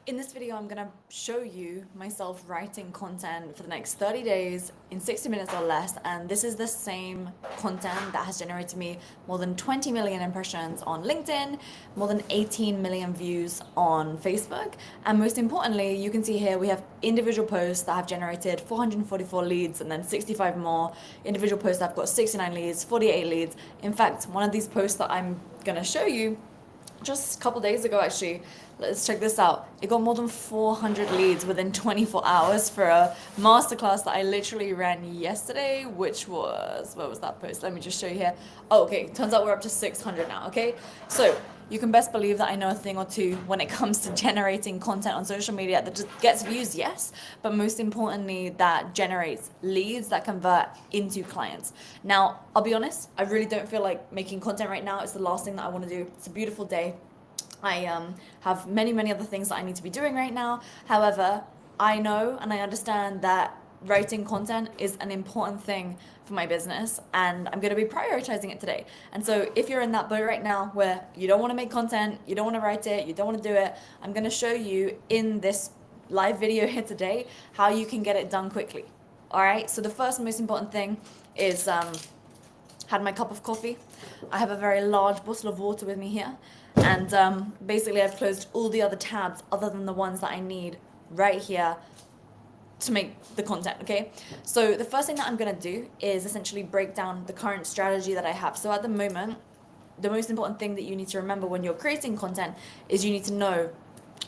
In this video, I'm gonna show you myself writing content for the next 30 days in 60 minutes or less. And this is the same content that has generated me more than 20 million impressions on LinkedIn, more than 18 million views on Facebook. And most importantly, you can see here we have individual posts that have generated 444 leads and then 65 more. Individual posts that have got 69 leads, 48 leads. In fact, one of these posts that I'm gonna show you just a couple days ago, actually, let's check this out. It got more than 400 leads within 24 hours for a masterclass that I literally ran yesterday, which was, what was that post? Let me just show you here. Oh, okay, turns out we're up to 600 now, okay? So you can best believe that I know a thing or two when it comes to generating content on social media that just gets views, yes, but most importantly, that generates leads that convert into clients. Now, I'll be honest, I really don't feel like making content right now. It's the last thing that I want to do. It's a beautiful day. I have many other things that I need to be doing right now. However, I know and I understand that writing content is an important thing for my business, and I'm going to be prioritizing it today. And so if you're in that boat right now where you don't want to make content, you don't want to write it, you don't want to do it, I'm going to show you in this live video here today how you can get it done quickly. All right, so the first most important thing is had my cup of coffee. I have a very large bottle of water with me here, and basically I've closed all the other tabs other than the ones that I need right here to make the content, okay? So the first thing that I'm gonna do is essentially break down the current strategy that I have. So at the moment, the most important thing that you need to remember when you're creating content is you need to know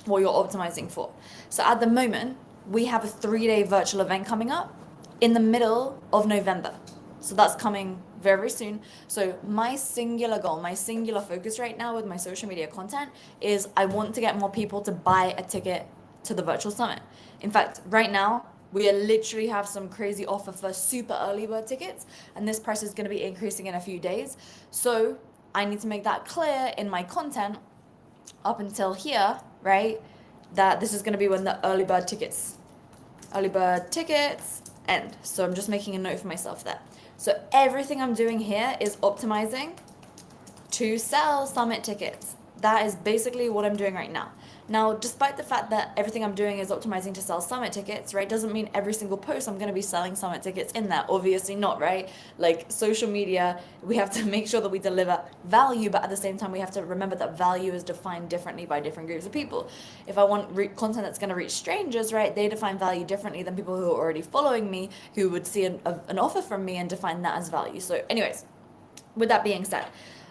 what you're optimizing for. So at the moment, we have a 3-day virtual event coming up in the middle of November. So that's coming very soon. So my singular goal, my singular focus right now with my social media content is I want to get more people to buy a ticket to the virtual summit. In fact, right now, we literally have some crazy offer for super early bird tickets, and this price is going to be increasing in a few days. So I need to make that clear in my content up until here, right? That this is going to be when the early bird tickets end. So I'm just making a note for myself there. So everything I'm doing here is optimizing to sell summit tickets. That is basically what I'm doing right now. Now, despite the fact that everything I'm doing is optimizing to sell summit tickets, right, doesn't mean every single post I'm going to be selling summit tickets in there. Obviously not, right? Like social media, we have to make sure that we deliver value, but at the same time, we have to remember that value is defined differently by different groups of people. If I want content that's going to reach strangers, right, they define value differently than people who are already following me, who would see an offer from me and define that as value. So anyways, with that being said,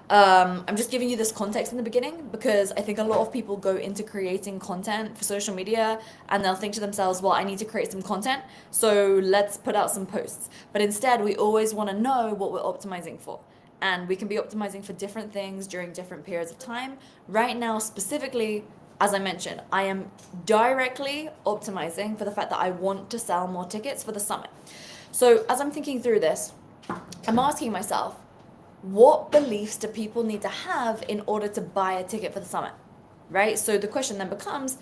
I'm just giving you this context in the beginning because I think a lot of people go into creating content for social media and they'll think to themselves, well, I need to create some content, so let's put out some posts. But instead, we always want to know what we're optimizing for. And we can be optimizing for different things during different periods of time. Right now, specifically, as I mentioned, I am directly optimizing for the fact that I want to sell more tickets for the summit. So as I'm thinking through this, I'm asking myself, what beliefs do people need to have in order to buy a ticket for the summit, right? So the question then becomes,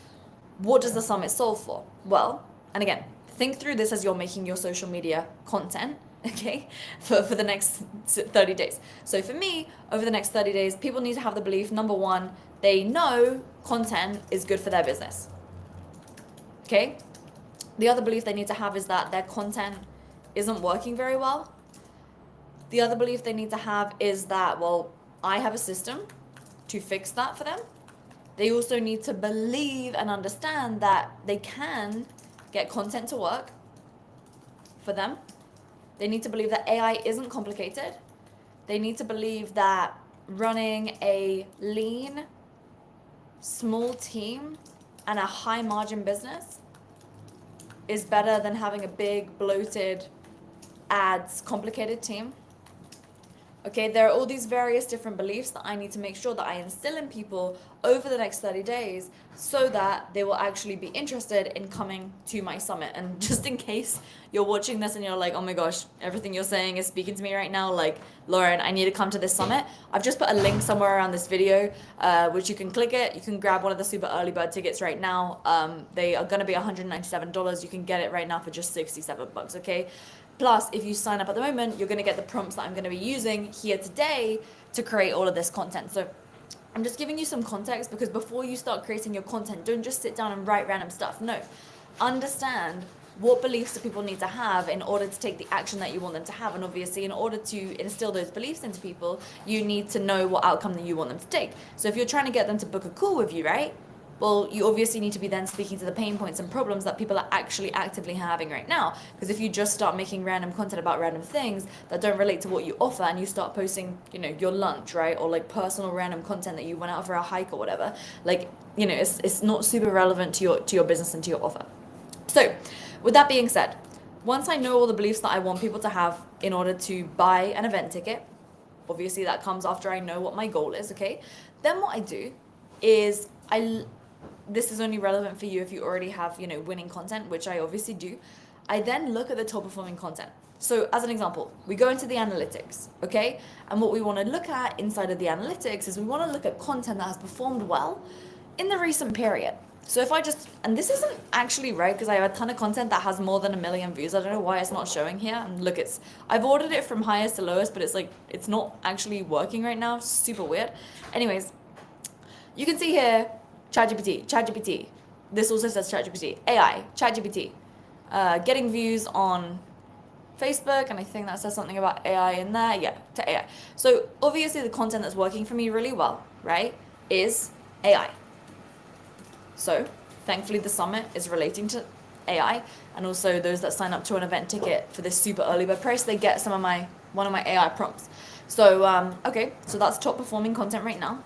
what does the summit solve for? Well, and again, think through this as you're making your social media content, okay, for the next 30 days. So for me, over the next 30 days, people need to have the belief, number one, they know content is good for their business, okay? The other belief they need to have is that their content isn't working very well. The other belief they need to have is that, well, I have a system to fix that for them. They also need to believe and understand that they can get content to work for them. They need to believe that AI isn't complicated. They need to believe that running a lean, small team and a high margin business is better than having a big, bloated, ads, complicated team. Okay, there are all these various different beliefs that I need to make sure that I instill in people over the next 30 days so that they will actually be interested in coming to my summit. And just in case you're watching this and you're like, oh my gosh, everything you're saying is speaking to me right now, like, Lauren, I need to come to this summit. I've just put a link somewhere around this video, which you can click it. You can grab one of the super early bird tickets right now. They are gonna be $197. You can get it right now for just 67 bucks, okay? Plus, if you sign up at the moment, you're going to get the prompts that I'm going to be using here today to create all of this content. So I'm just giving you some context, because before you start creating your content, don't just sit down and write random stuff. No, understand what beliefs do people need to have in order to take the action that you want them to have. And obviously, in order to instill those beliefs into people, you need to know what outcome that you want them to take. So if you're trying to get them to book a call with you, right? Well, you obviously need to be then speaking to the pain points and problems that people are actually actively having right now. Because if you just start making random content about random things that don't relate to what you offer, and you start posting, your lunch, right? Or like personal random content that you went out for a hike or whatever, like, it's not super relevant to your business and to your offer. So, with that being said, once I know all the beliefs that I want people to have in order to buy an event ticket, obviously that comes after I know what my goal is, okay? Then what I do is this is only relevant for you if you already have, winning content, which I obviously do. I then look at the top performing content. So as an example, we go into the analytics, okay? And what we want to look at inside of the analytics is we want to look at content that has performed well in the recent period. So if I just, and this isn't actually right, because I have a ton of content that has more than 1 million views. I don't know why it's not showing here. And look, I've ordered it from highest to lowest, but it's not actually working right now. Super weird. Anyways, you can see here, ChatGPT. This also says ChatGPT. AI, ChatGPT. Getting views on Facebook, and I think that says something about AI in there. Yeah, to AI. So obviously the content that's working for me really well, right, is AI. So thankfully the summit is relating to AI, and also those that sign up to an event ticket for this super early bird price, they get one of my AI prompts. So okay, so that's top performing content right now,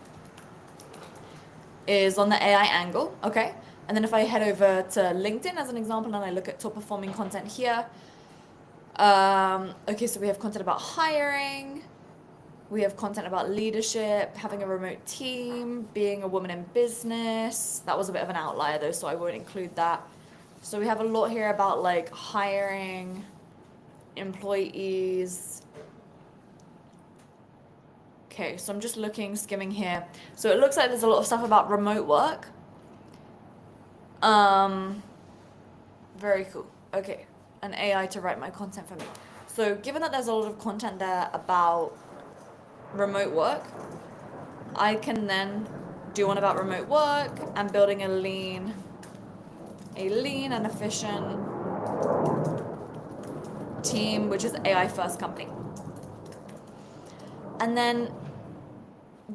is on the AI angle, okay? And then if I head over to LinkedIn as an example, and I look at top performing content here, okay, so we have content about hiring, we have content about leadership, having a remote team, being a woman in business. That was a bit of an outlier though, so I won't include that. So we have a lot here about like hiring, employees. Okay, so I'm just skimming here. So it looks like there's a lot of stuff about remote work. Very cool. Okay, an AI to write my content for me. So given that there's a lot of content there about remote work, I can then do one about remote work and building a lean and efficient team, which is AI first company. And then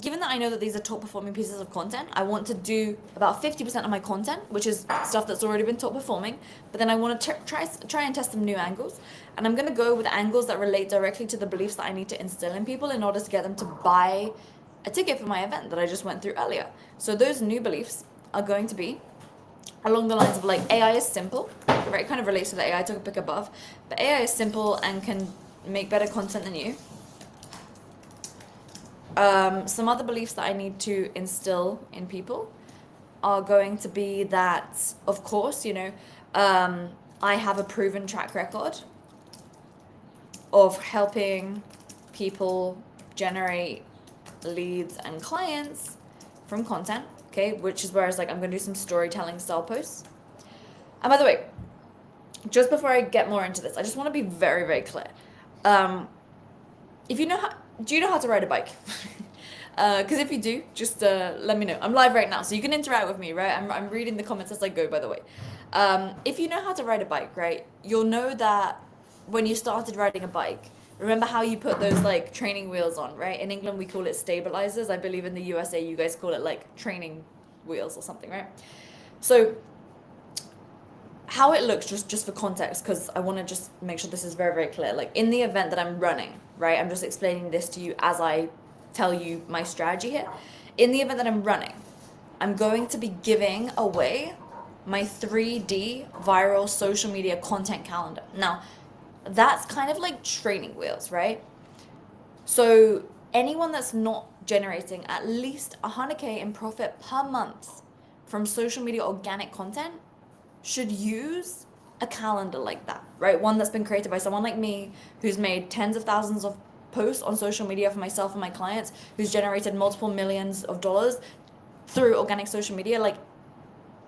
given that I know that these are top performing pieces of content, I want to do about 50% of my content, which is stuff that's already been top performing, but then I want to try and test some new angles. And I'm going to go with angles that relate directly to the beliefs that I need to instill in people in order to get them to buy a ticket for my event that I just went through earlier. So those new beliefs are going to be along the lines of like, AI is simple, right? It kind of relates to the AI I took a pick above, but AI is simple and can make better content than you. Some other beliefs that I need to instill in people are going to be that, of course, I have a proven track record of helping people generate leads and clients from content, okay? Which is where I'm going to do some storytelling style posts. And by the way, just before I get more into this, I just want to be very, very clear. Do you know how to ride a bike? Because if you do, just let me know. I'm live right now, so you can interact with me, right? I'm reading the comments as I go, by the way. If you know how to ride a bike, right, you'll know that when you started riding a bike, remember how you put those like training wheels on, right? In England, we call it stabilizers. I believe in the USA, you guys call it like training wheels or something, right? So how it looks, just for context, because I want to just make sure this is very, very clear. Like in the event that I'm running, right, I'm just explaining this to you as I tell you my strategy here. In the event that I'm running, I'm going to be giving away my 3D viral social media content calendar. Now, that's kind of like training wheels, right? So anyone that's not generating at least 100K in profit per month from social media organic content should use a calendar like that, right? One that's been created by someone like me who's made tens of thousands of posts on social media for myself and my clients, who's generated multiple millions of dollars through organic social media. Like,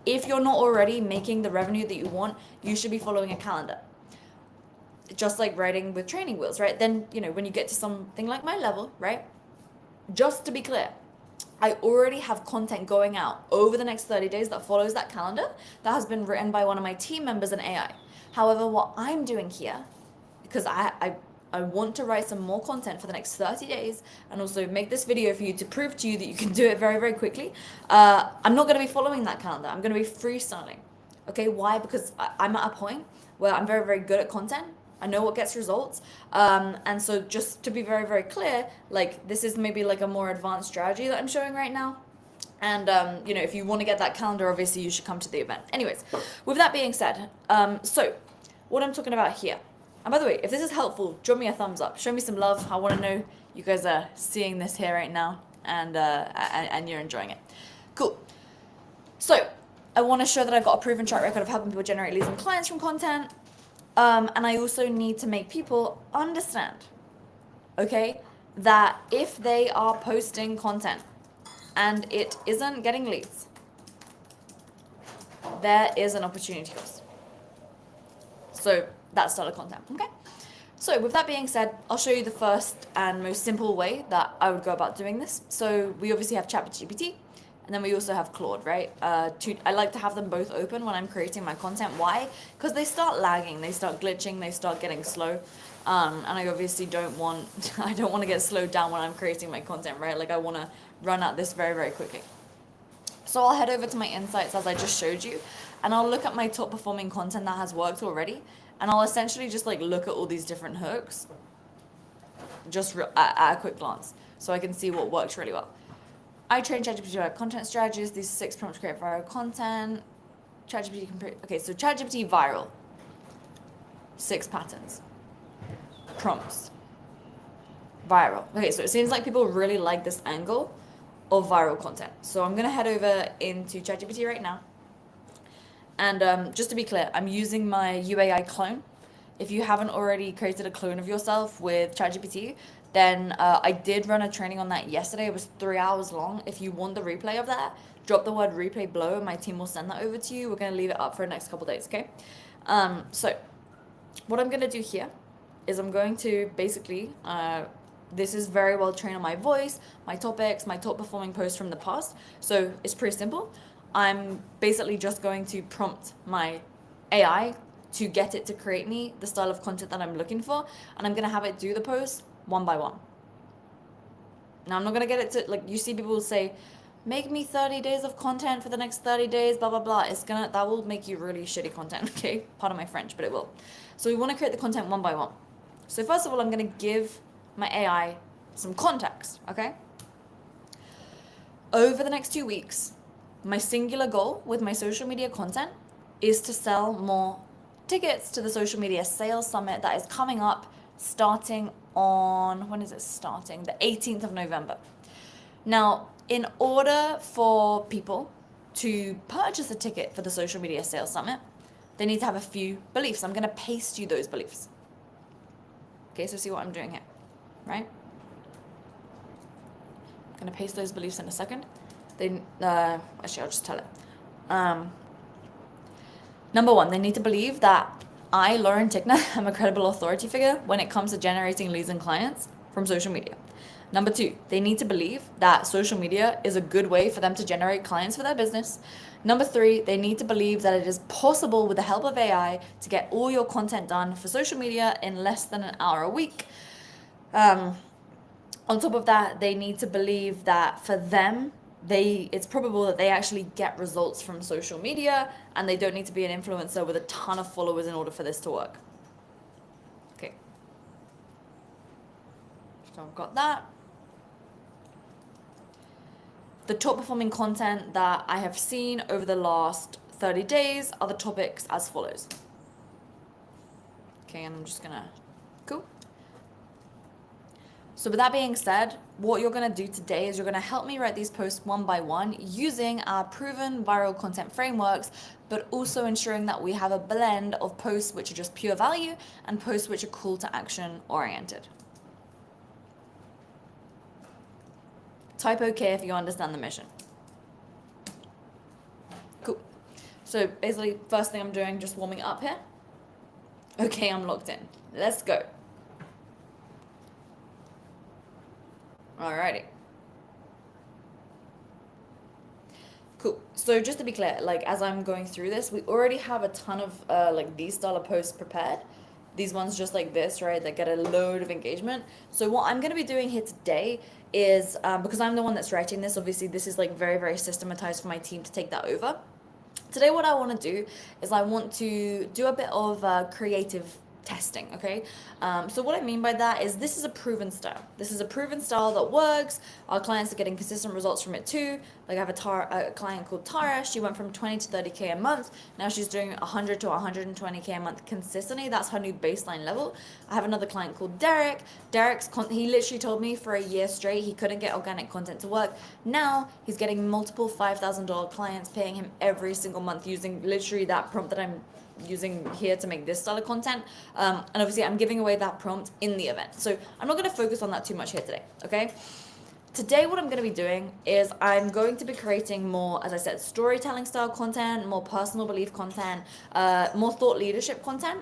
if you're not already making the revenue that you want, you should be following a calendar. Just like riding with training wheels, right? Then, when you get to something like my level, right? Just to be clear, I already have content going out over the next 30 days that follows that calendar that has been written by one of my team members in AI. However, what I'm doing here, because I want to write some more content for the next 30 days and also make this video for you to prove to you that you can do it very, very quickly. I'm not going to be following that calendar. I'm going to be freestyling. Okay, why? Because I'm at a point where I'm very, very good at content. I know what gets results. And so just to be very, very clear, like this is maybe like a more advanced strategy that I'm showing right now. And, if you want to get that calendar, obviously you should come to the event. Anyways, with that being said, so what I'm talking about here. And by the way, if this is helpful, drop me a thumbs up. Show me some love. I want to know you guys are seeing this here right now and you're enjoying it. Cool. So I want to show that I've got a proven track record of helping people generate leads and clients from content. And I also need to make people understand, okay, that if they are posting content and it isn't getting leads, there is an opportunity cost. So that's style of content, okay? So with that being said, I'll show you the first and most simple way that I would go about doing this. So we obviously have ChatGPT, and then we also have Claude, right? I like to have them both open when I'm creating my content. Why? Because they start lagging, they start glitching, they start getting slow. And I obviously don't want to get slowed down when I'm creating my content, right? Like I want to run at this very, very quickly. So I'll head over to my insights as I just showed you, and I'll look at my top performing content that has worked already. And I'll essentially just like look at all these different hooks just at a quick glance so I can see what works really well. I train ChatGPT about content strategies. These 6 prompts create viral content. ChatGPT okay, so ChatGPT viral. 6 patterns. Prompts. Viral. Okay, so it seems like people really like this angle of viral content. So I'm gonna head over into ChatGPT right now. And just to be clear, I'm using my UAI clone. If you haven't already created a clone of yourself with ChatGPT, then I did run a training on that yesterday. It was 3 hours long. If you want the replay of that, drop the word replay below and my team will send that over to you. We're going to leave it up for the next couple days, okay? So what I'm going to do here is I'm going to basically, this is very well trained on my voice, my topics, my top performing posts from the past. So it's pretty simple. I'm basically just going to prompt my AI to get it to create me the style of content that I'm looking for, and I'm going to have it do the posts one by one. Now, I'm not going to get it to, like, you see people say, make me 30 days of content for the next 30 days, blah, blah, blah. That will make you really shitty content, okay? Pardon my French, but it will. So we want to create the content one by one. So first of all, I'm going to give my AI some context, okay? Over the next 2 weeks, my singular goal with my social media content is to sell more tickets to the social media sales summit that is coming up starting on, when is it starting? The 18th of November. Now, in order for people to purchase a ticket for the social media sales summit, they need to have a few beliefs. I'm going to paste you those beliefs. Okay, so see what I'm doing here, right? I'm going to paste those beliefs in a second. Actually, I'll just tell it. Number 1, they need to believe that I, Lauren Tickner, am a credible authority figure when it comes to generating leads and clients from social media. Number 2, they need to believe that social media is a good way for them to generate clients for their business. Number 3, they need to believe that it is possible with the help of AI to get all your content done for social media in less than an hour a week. On top of that, they need to believe that for them, it's probable that they actually get results from social media and they don't need to be an influencer with a ton of followers in order for this to work. Okay. So I've got that. The top performing content that I have seen over the last 30 days are the topics as follows. Okay, and I'm just gonna, cool. So with that being said, what you're going to do today is you're going to help me write these posts one by one using our proven viral content frameworks, but also ensuring that we have a blend of posts which are just pure value and posts which are call to action oriented. Type OK if you understand the mission. Cool. So basically, first thing I'm doing, just warming up here. Okay, I'm locked in. Let's go. Alrighty. Cool. So just to be clear, like as I'm going through this, we already have a ton of like these style of posts prepared. These ones just like this, right, that get a load of engagement. So what I'm going to be doing here today is, because I'm the one that's writing this, obviously this is like very, very systematized for my team to take that over. Today what I want to do is I want to do a bit of creative testing, okay? So what I mean by that is this is a proven style. This is a proven style that works. Our clients are getting consistent results from it too. Like I have a client called Tara. She went from 20 to 30K a month. Now she's doing 100 to 120K a month consistently. That's her new baseline level. I have another client called Derek. He literally told me for a year straight he couldn't get organic content to work. Now he's getting multiple $5,000 clients paying him every single month using literally that prompt that I'm using here to make this style of content. And obviously I'm giving away that prompt in the event. So I'm not going to focus on that too much here today, okay? Today what I'm going to be doing is I'm going to be creating more, as I said, storytelling style content, more personal belief content, more thought leadership content,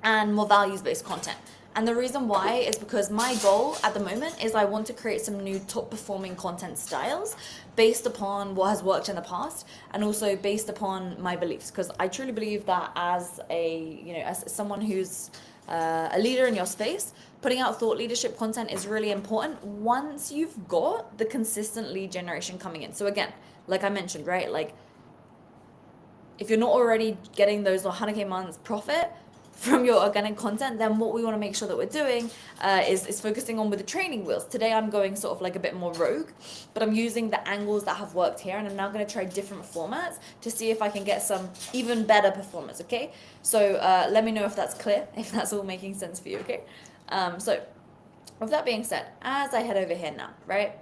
and more values-based content. And the reason why is because my goal at the moment is I want to create some new top performing content styles based upon what has worked in the past and also based upon my beliefs. Because I truly believe that as as someone who's a leader in your space, putting out thought leadership content is really important once you've got the consistent lead generation coming in. So again, like I mentioned, right? Like if you're not already getting those 100K months profit from your organic content, then what we want to make sure that we're doing is focusing on with the training wheels. Today I'm going sort of like a bit more rogue, but I'm using the angles that have worked here, and I'm now going to try different formats to see if I can get some even better performance, okay? So let me know if that's clear, if that's all making sense for you, okay? So with that being said, as I head over here now, right,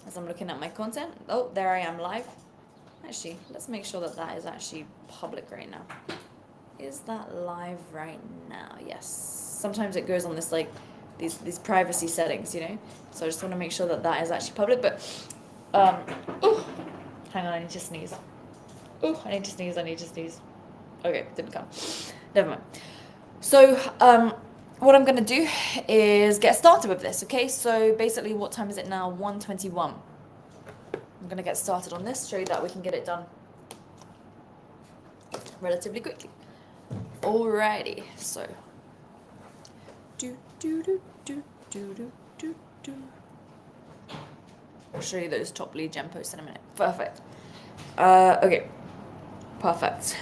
as I'm looking at my content, oh, there I am live. Actually, let's make sure that that is actually public right now. Is that live right now? Yes. Sometimes it goes on this like these privacy settings, you know. So I just want to make sure that that is actually public. But oh, hang on, I need to sneeze. Oh, I need to sneeze. Okay, didn't come. Never mind. So what I'm gonna do is get started with this. Okay. So basically, what time is it now? 1:21. I'm gonna get started on this. Show you that we can get it done relatively quickly. Alrighty, so I'll show you those top lead gen posts in a minute. Perfect. Okay. Perfect.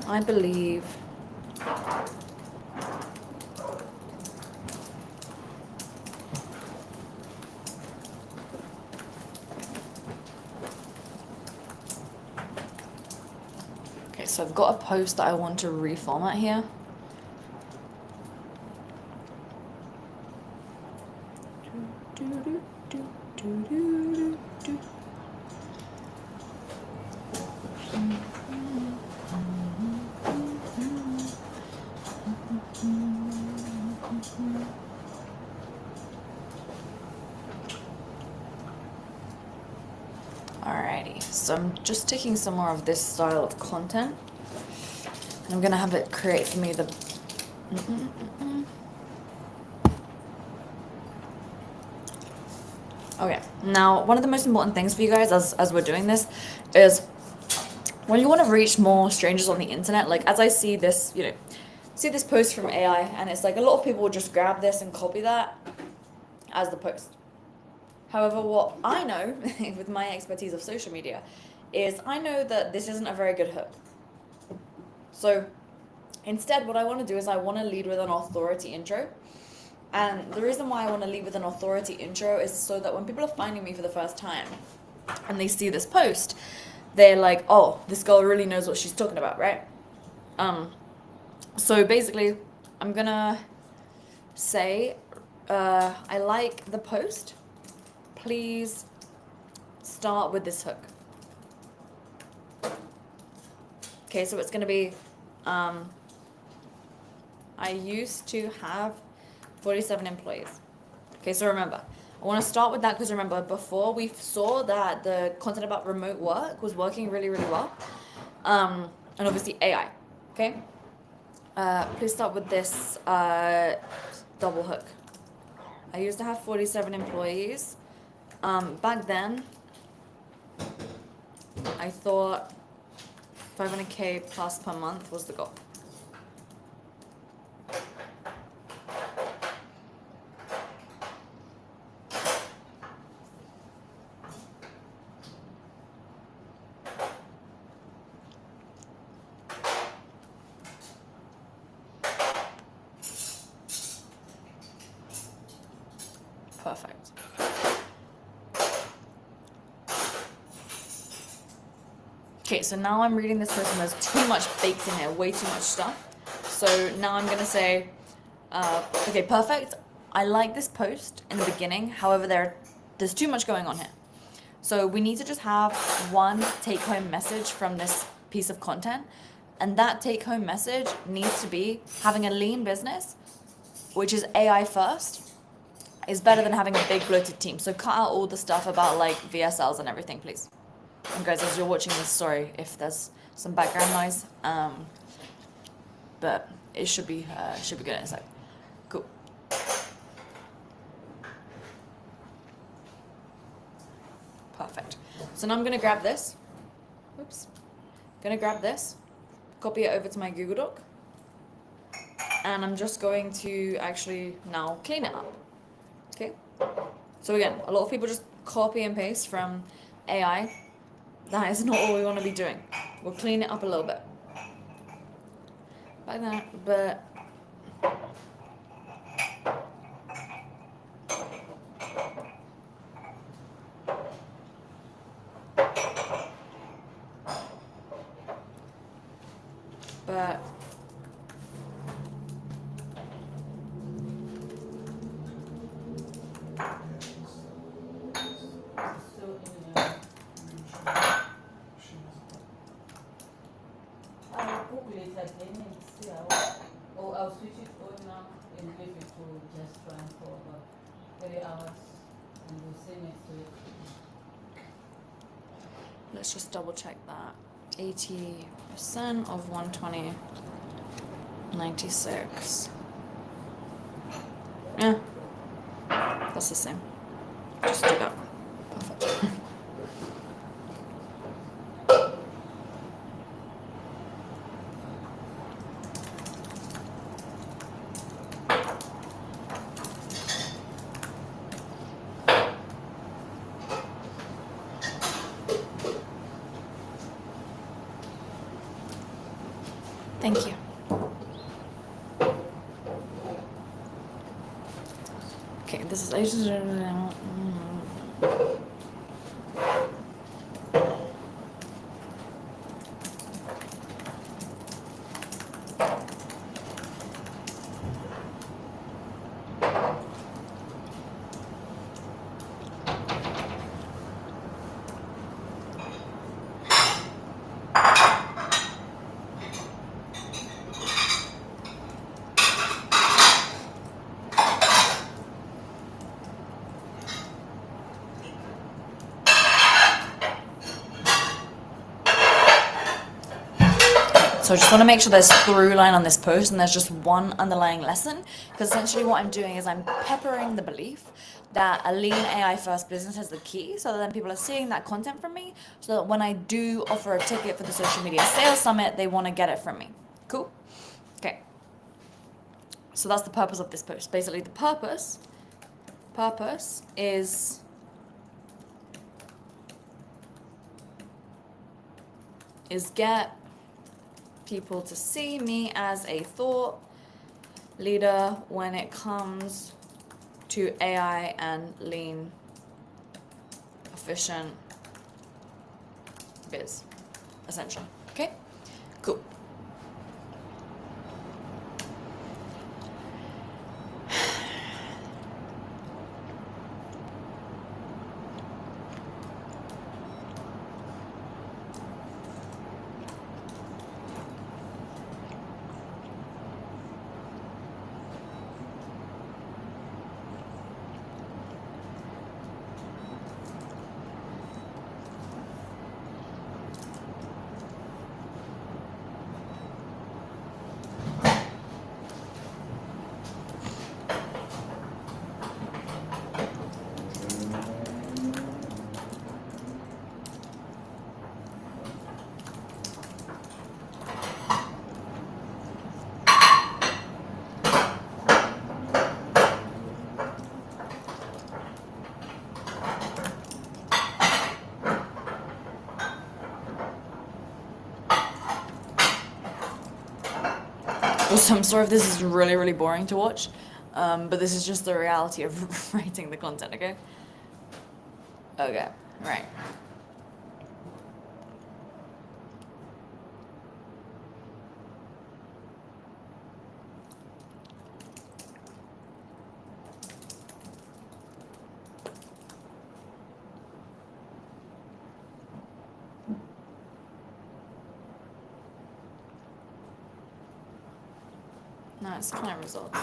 I believe so I've got a post that I want to reformat here. Alrighty, so I'm just taking some more of this style of content. And I'm gonna have it create for me the Okay, now one of the most important things for you guys as we're doing this is when you want to reach more strangers on the internet, like as I see this, see this post from AI, and it's like a lot of people will just grab this and copy that as the post. However, what I know with my expertise of social media is I know that this isn't a very good hook. So instead, what I want to do is I want to lead with an authority intro. And the reason why I want to lead with an authority intro is so that when people are finding me for the first time and they see this post, they're like, oh, this girl really knows what she's talking about, right? So basically, I'm going to say, I like the post. Please start with this hook. Okay, so it's going to be, I used to have 47 employees. Okay, so remember, I want to start with that because remember, before we saw that the content about remote work was working really, really well. And obviously AI, okay? Please start with this double hook. I used to have 47 employees. Back then, I thought 500K plus per month was the goal. Perfect. Okay, so now I'm reading this post and there's too much baked in here, way too much stuff. So now I'm gonna say, okay, perfect. I like this post in the beginning. However, there's too much going on here. So we need to just have one take-home message from this piece of content. And that take-home message needs to be having a lean business, which is AI first, is better than having a big bloated team. So cut out all the stuff about like VSLs and everything, please. And guys, as you're watching this, sorry if there's some background noise, but it should be good in a sec. Cool. Perfect. So now I'm gonna grab this. Oops. Gonna grab this, copy it over to my Google Doc, and I'm just going to actually now clean it up. Okay. So again, a lot of people just copy and paste from AI. That is not what we want to be doing. We'll clean it up a little bit. Like that, but I'll switch it on now and leave it to just run for about 3 hours and we'll see next week. let's just double check that. 80% of 120, 96. Yeah, that's the same. Just do that. Perfect. Thank you. Okay, this is So I just want to make sure there's through line on this post and there's just one underlying lesson, because essentially what I'm doing is I'm peppering the belief that a lean AI first business is the key, so that then people are seeing that content from me, so that when I do offer a ticket for the social media sales summit, they want to get it from me. Cool? Okay. So that's the purpose of this post. Basically the purpose is get people to see me as a thought leader when it comes to AI and lean, efficient biz, essentially. Okay, cool. Also, I'm sorry if this is really, really boring to watch, but this is just the reality of writing the content, okay? Okay, right. Nice client results.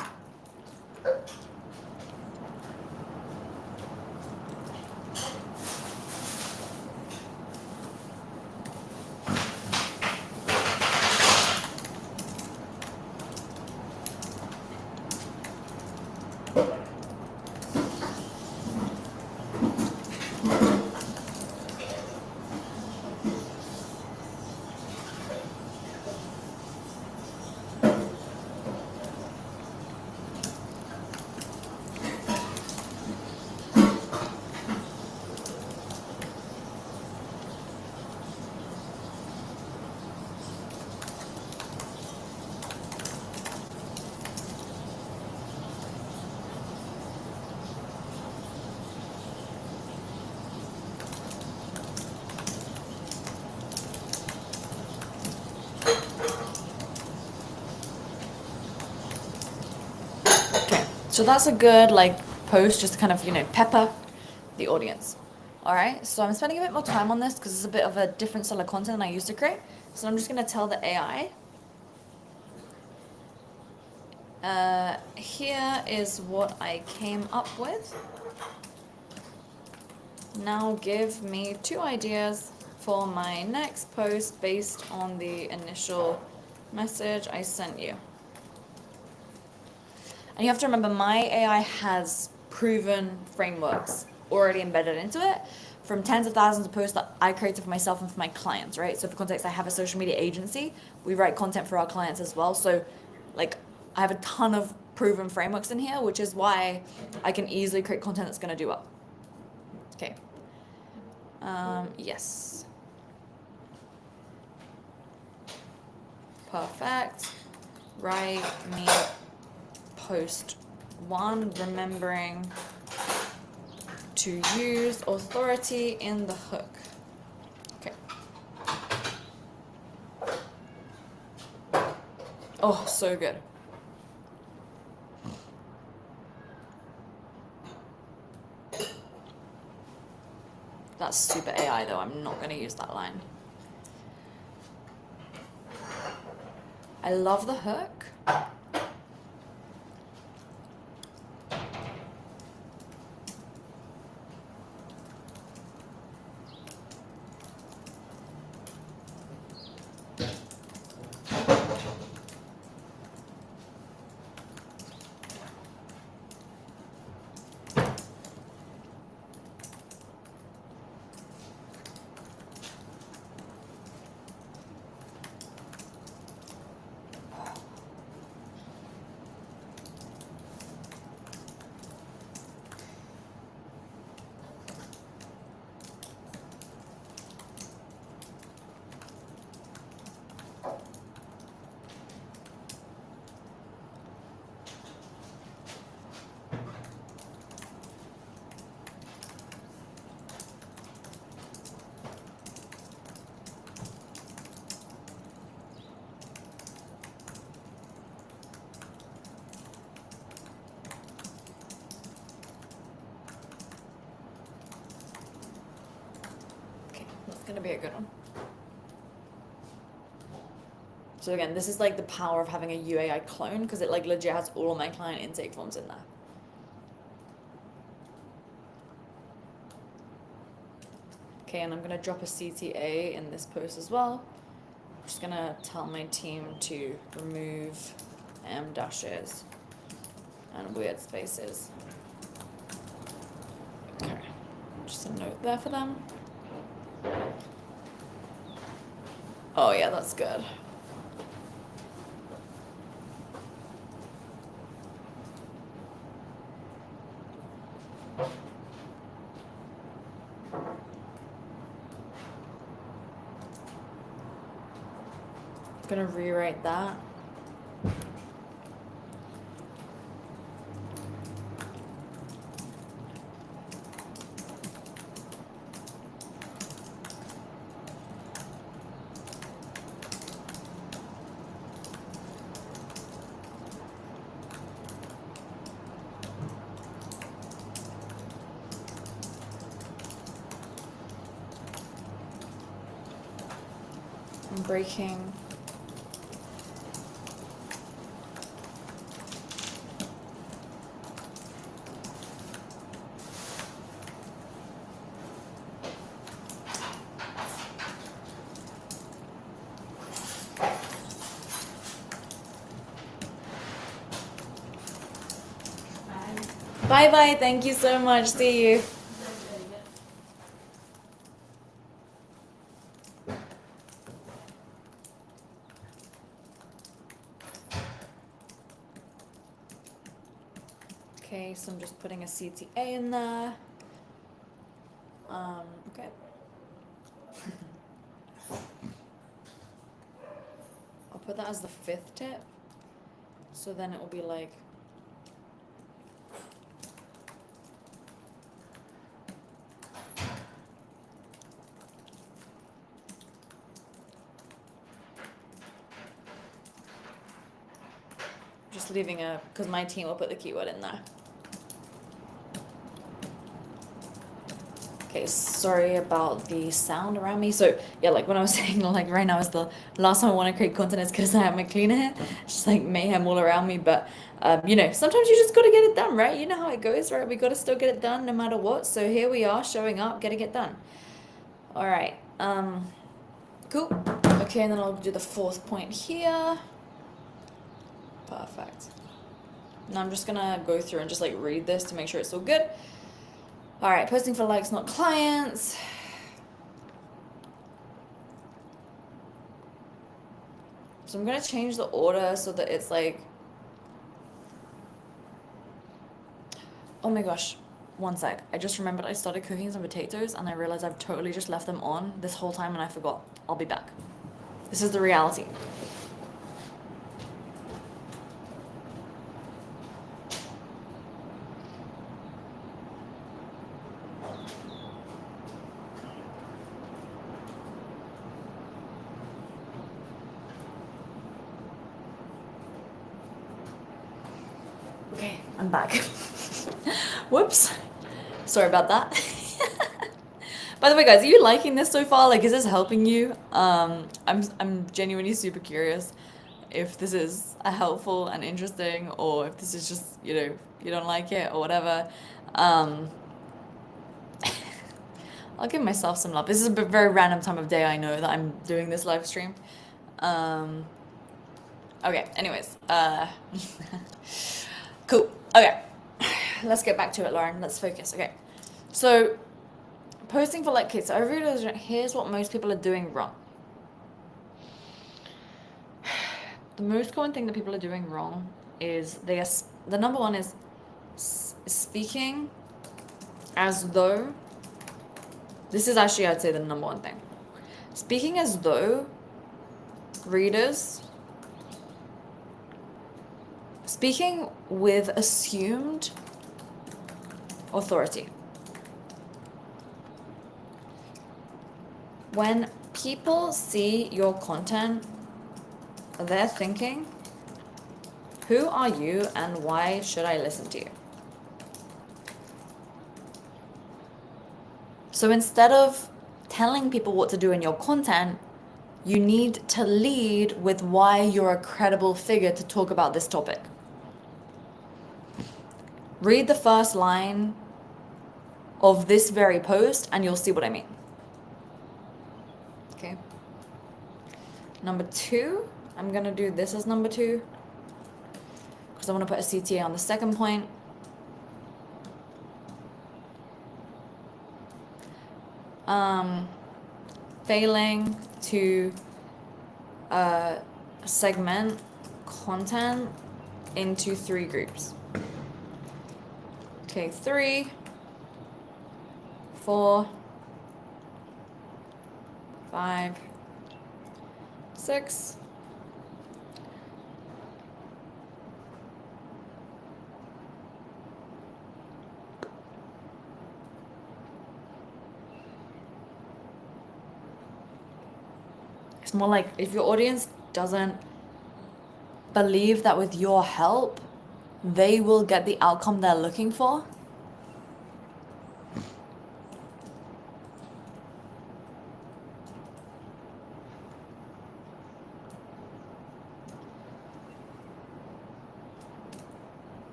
Okay, so that's a good like post, just to kind of, you know, pepper the audience. All right, so I'm spending a bit more time on this because it's a bit of a different style of content than I used to create. So I'm just gonna tell the AI, here is what I came up with. Now give me 2 ideas for my next post based on the initial message I sent you. And you have to remember, my AI has proven frameworks already embedded into it from tens of thousands of posts that I created for myself and for my clients, right? So for context, I have a social media agency. We write content for our clients as well. So like I have a ton of proven frameworks in here, which is why I can easily create content that's going to do well. Okay. Yes. Perfect. Write me post 1, remembering to use authority in the hook. Okay. Oh, so good. That's super AI though, I'm not going to use that line. I love the hook. That's gonna be a good one. So again, this is like the power of having a UAI clone, because it like legit has all of my client intake forms in there. Okay, and I'm gonna drop a CTA in this post as well. I'm just gonna tell my team to remove M dashes and weird spaces. Okay, just a note there for them. Oh yeah, that's good. I'm gonna rewrite that. breaking. Bye bye. Thank you so much. See you. Okay, so I'm just putting a CTA in there. Okay. I'll put that as the 5th tip. So then it will be like just leaving because my team will put the keyword in there. Okay, sorry about the sound around me. So yeah, like when I was saying, like right now is the last time I want to create content is because I have my cleaner here. It's just like mayhem all around me. But you know, sometimes you just got to get it done, right? You know how it goes, right? We got to still get it done no matter what. So here we are showing up, getting it done. All right. Cool. Okay, and then I'll do the 4th point here. Perfect. Now I'm just gonna go through and just like read this to make sure it's all good. All right, posting for likes, not clients. So I'm gonna change the order so that it's like, oh my gosh, one sec. I just remembered I started cooking some potatoes and I realized I've totally just left them on this whole time and I forgot. I'll be back. This is the reality. Okay, I'm back. Whoops. Sorry about that. By the way, guys, are you liking this so far? Like, is this helping you? I'm genuinely super curious if this is helpful and interesting, or if this is just, you know, you don't like it or whatever. I'll give myself some love. This is a very random time of day, I know, that I'm doing this live stream. Okay, anyways. Cool. Okay. Let's get back to it, Lauren. Let's focus. Okay. So, posting for like kids. So, here's what most people are doing wrong. The most common thing that people are doing wrong is the number one is speaking as though, this is actually, I'd say, the number one thing. Speaking as though readers, speaking with assumed authority. When people see your content, they're thinking, who are you and why should I listen to you? So instead of telling people what to do in your content, you need to lead with why you're a credible figure to talk about this topic. Read the first line of this very post and you'll see what I mean. Okay. Number 2, I'm gonna do this as number 2 because I want to put a CTA on the second point. Failing to segment content into 3 groups. Okay, 3, 4, 5, 6. It's more like if your audience doesn't believe that with your help, they will get the outcome they're looking for.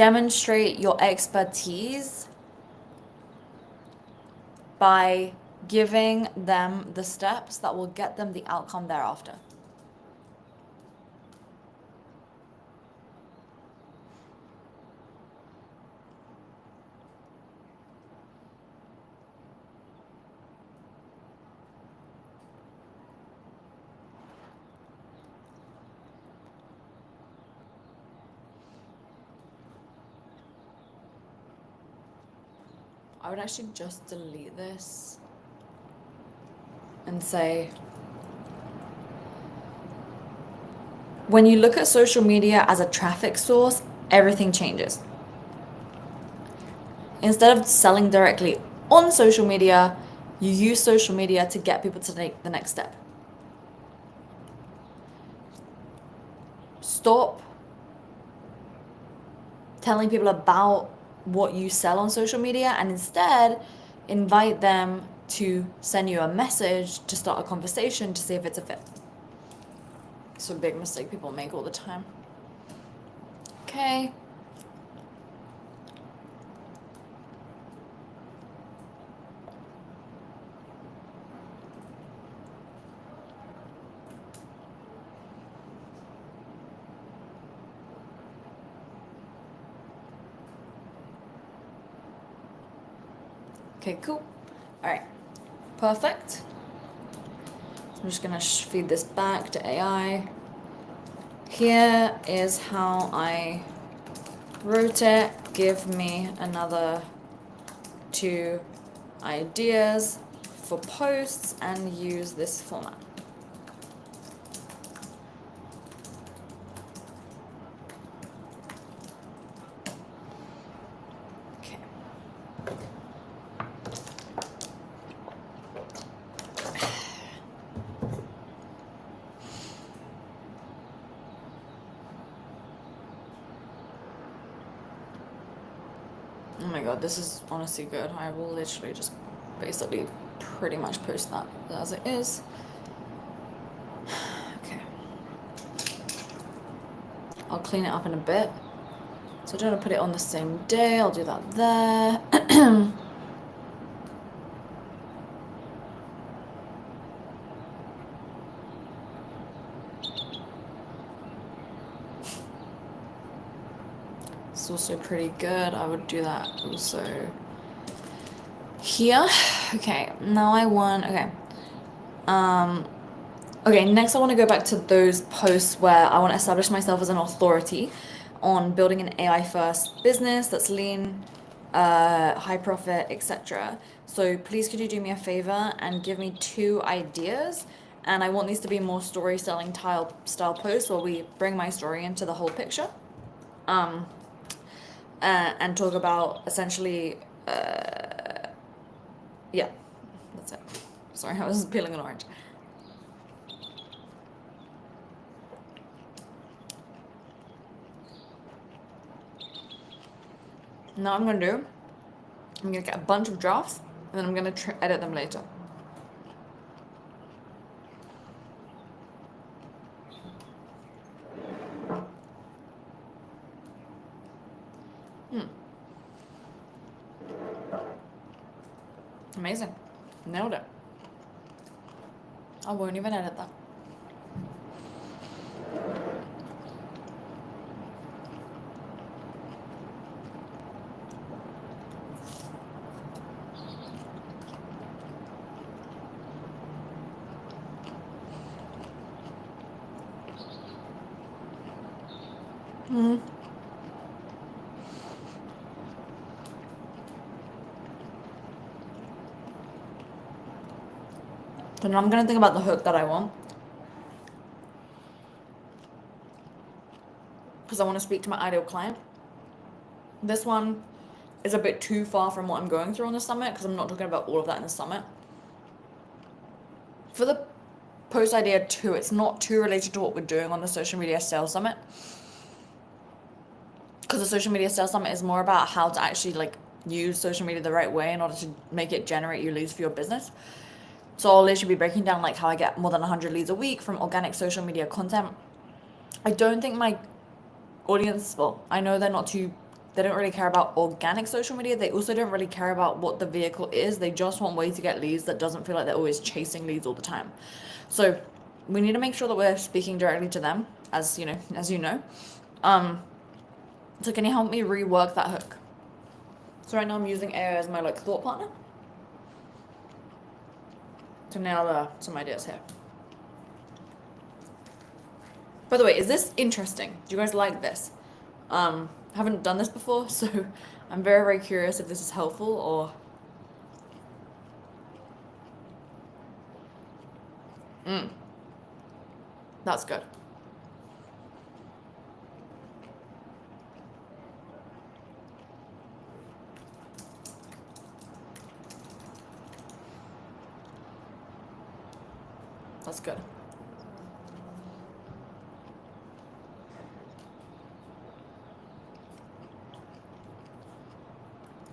demonstrate your expertise by giving them the steps that will get them the outcome thereafter. I would actually just delete this and say, when you look at social media as a traffic source, everything changes. Instead of selling directly on social media, you use social media to get people to take the next step. Stop telling people about what you sell on social media and instead invite them to send you a message, to start a conversation, to see if it's a fit. It's a big mistake people make all the time. Okay. Okay, cool. All right, perfect. I'm just gonna feed this back to AI. Here is how I wrote it. Give me another 2 ideas for posts and use this format. Okay. Oh my god, this is honestly good. I will literally just basically pretty much post that as it is. Okay. I'll clean it up in a bit. So I don't want to put it on the same day. I'll do that there. It's also pretty good. I would do that also here. Okay, now I want, okay, next I want to go back to those posts where I want to establish myself as an authority on building an AI first business that's lean, high profit, etc. So please could you do me a favor and give me 2 ideas, and I want these to be more storytelling style posts where we bring my story into the whole picture. And talk about essentially, yeah, that's it. Sorry, I was peeling an orange. Now I'm gonna get a bunch of drafts and then I'm gonna edit them later. Amazing. Nailed it. I won't even edit that. So now I'm gonna think about the hook that I want. Because I want to speak to my ideal client. This one is a bit too far from what I'm going through on the summit because I'm not talking about all of that in the summit. For the post idea 2, it's not too related to what we're doing on the social media sales summit. Because the social media sales summit is more about how to actually like use social media the right way in order to make it generate you leads for your business. So I'll literally be breaking down like how I get more than 100 leads a week from organic social media content. I don't think my audience, well, I know they're not too They don't really care about organic social media. They also don't really care about what the vehicle is. They just want ways to get leads that doesn't feel like they're always chasing leads all the time. So we need to make sure that we're speaking directly to them, as you know. So can you help me rework that hook? So right now I'm using AI as my like thought partner. So now some ideas here. By the way, is this interesting? Do you guys like this? I haven't done this before, so I'm very, very curious if this is helpful or... That's good. That's good.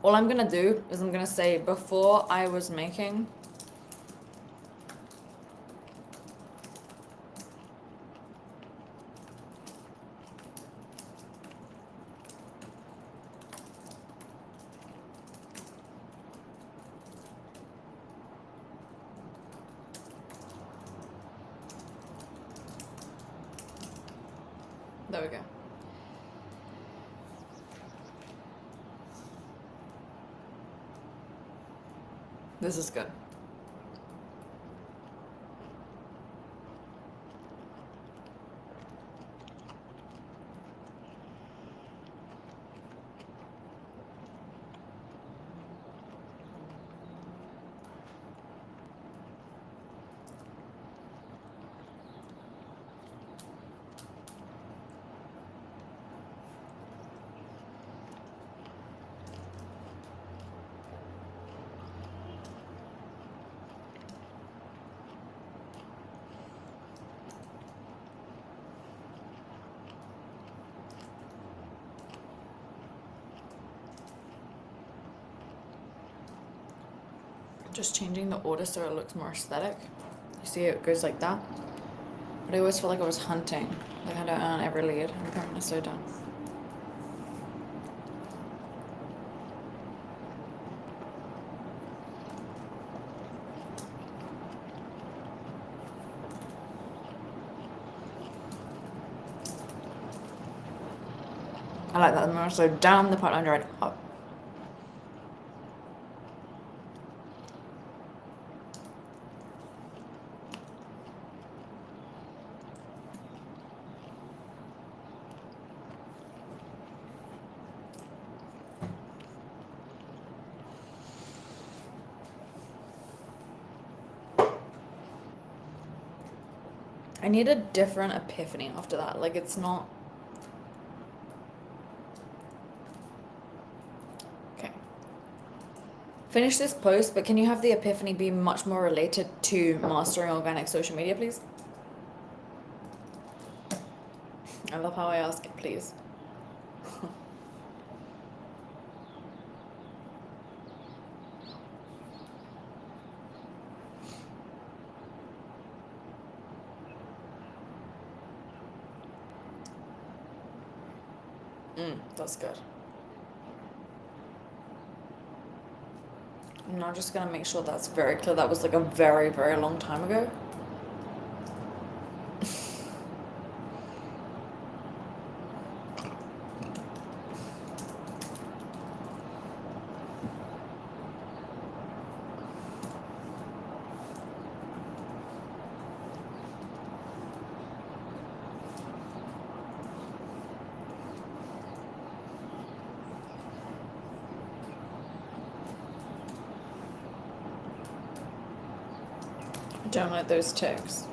All I'm gonna do is I'm gonna say before I was making there we go. This is good. Just changing the order so it looks more aesthetic. You see it goes like that. But I always feel like I was hunting. Like I don't earn every lead. I'm currently so done. I like that more. So down the pipeline right up. I need a different epiphany after that. Like it's not... Okay. Finish this post, but can you have the epiphany be much more related to mastering organic social media, please? I love how I ask it, please. That's good. I'm now just gonna make sure that's very clear. That was like a very, very long time ago. I don't like those ticks.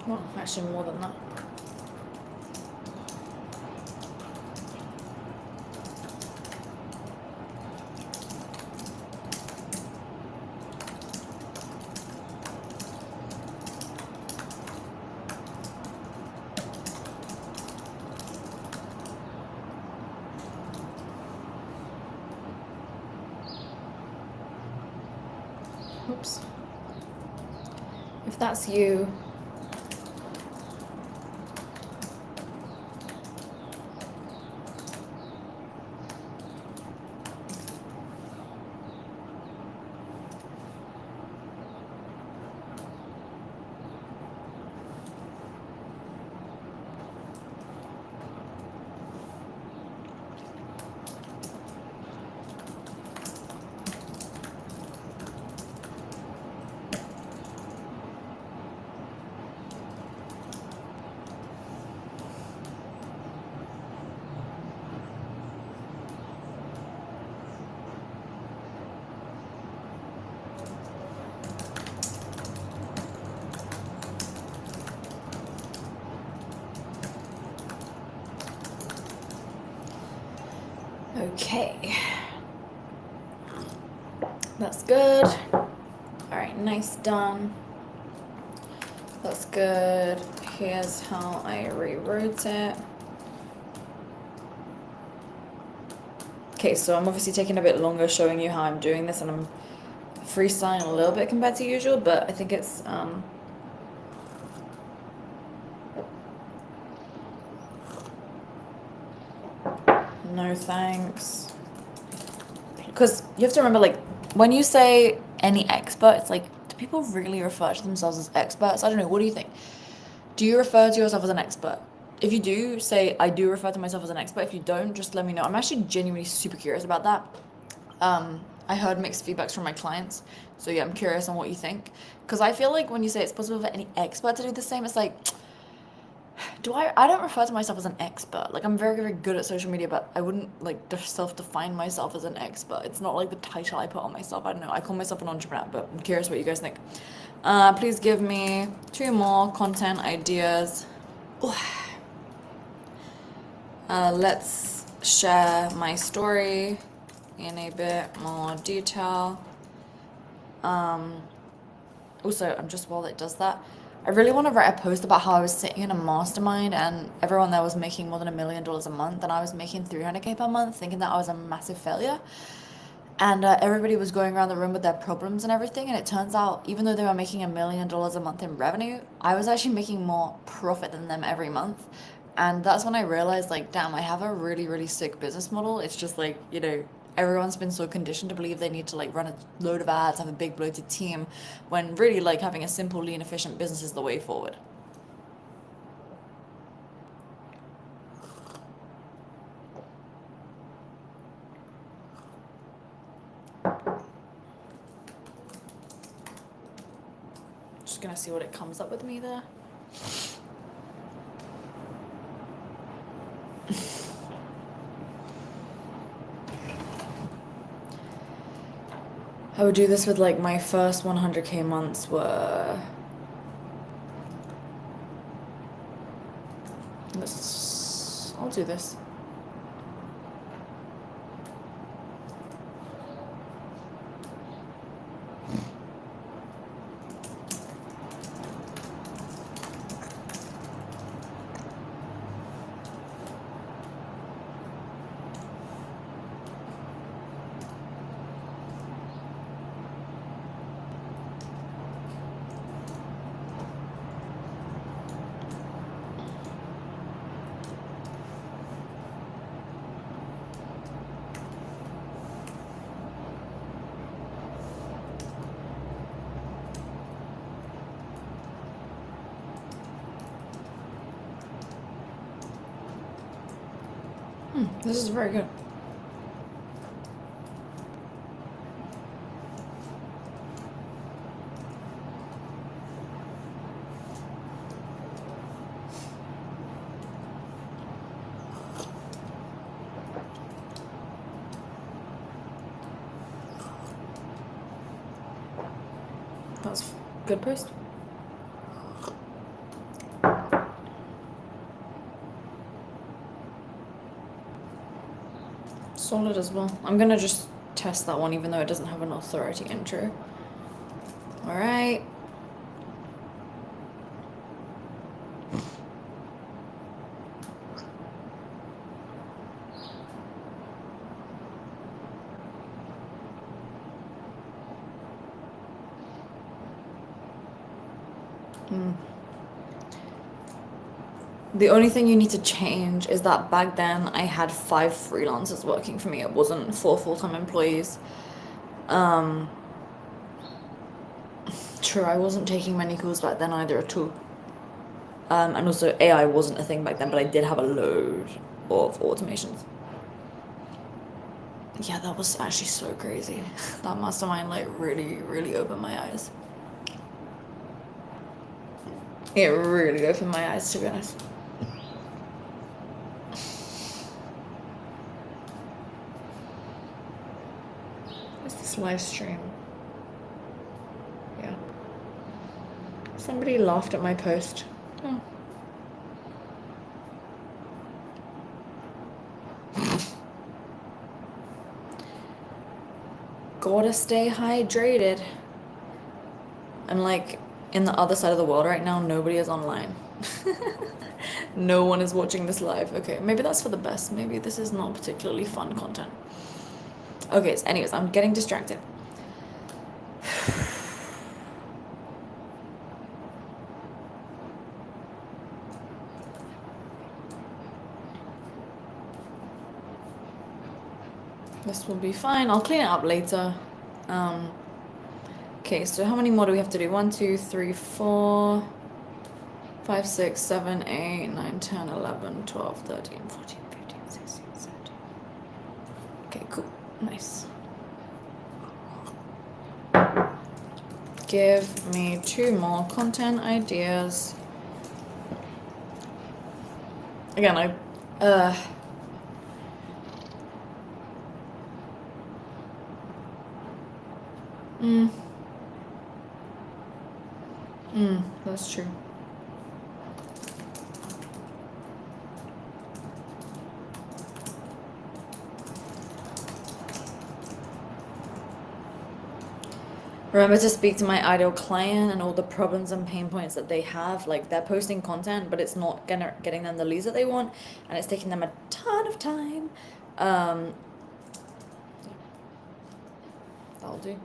Well, actually more than that. Oops. If that's you, okay. That's good. All right, nice, done. That's good. Here's how I rewrote it. Okay, so I'm obviously taking a bit longer showing you how I'm doing this, and I'm freestyling a little bit compared to usual, but I think it's no thanks. Because you have to remember, like, when you say any expert, it's like, do people really refer to themselves as experts? I don't know. What do you think? Do you refer to yourself as an expert? If you do, say, I do refer to myself as an expert. If you don't, just let me know. I'm actually genuinely super curious about that. I heard mixed feedbacks from my clients. So yeah, I'm curious on what you think. Because I feel like when you say it's possible for any expert to do the same, it's like, I don't refer to myself as an expert. Like, I'm very, very good at social media, but I wouldn't like self-define myself as an expert. It's not like the title I put on myself. I don't know. I call myself an entrepreneur, but I'm curious what you guys think. Please give me 2 more content ideas. Let's share my story in a bit more detail. Also, while it does that, I really want to write a post about how I was sitting in a mastermind and everyone there was making more than $1 million a month, and I was making 300K per month, thinking that I was a massive failure. And everybody was going around the room with their problems and everything. And it turns out, even though they were making $1 million a month in revenue, I was actually making more profit than them every month. And that's when I realized, like, damn, I have a really, really sick business model. It's just like, everyone's been so conditioned to believe they need to like run a load of ads, have a big bloated team, when really like having a simple, lean, efficient business is the way forward. Just gonna see what it comes up with me there. I would do this with like my first 100K months were. I'll do this. This is very good. That was a good post. Solid as well. I'm gonna just test that one even though it doesn't have an authority intro. Alright. The only thing you need to change is that back then I had 5 freelancers working for me. It wasn't 4 full-time employees. True, I wasn't taking many calls back then either at all. And also AI wasn't a thing back then, but I did have a load of automations. Yeah, that was actually so crazy. That mastermind like really, really opened my eyes. It really opened my eyes, to be honest. What's this live stream? Yeah. Somebody laughed at my post. Oh. Gotta stay hydrated. And like in the other side of the world right now, nobody is online. No one is watching this live. Okay, maybe that's for the best. Maybe this is not particularly fun content. Okay, so anyways, I'm getting distracted. This will be fine. I'll clean it up later. Okay, so how many more do we have to do? 1, 2, 3, 4, 5, 6, 7, 8, 9, 10, 11, 12, 13, 14, 15, 16, 17. Okay, cool. Nice. Give me 2 more content ideas. Again, that's true. Remember to speak to my ideal client and all the problems and pain points that they have. Like they're posting content, but it's not getting them the leads that they want, and it's taking them a ton of time. That'll do.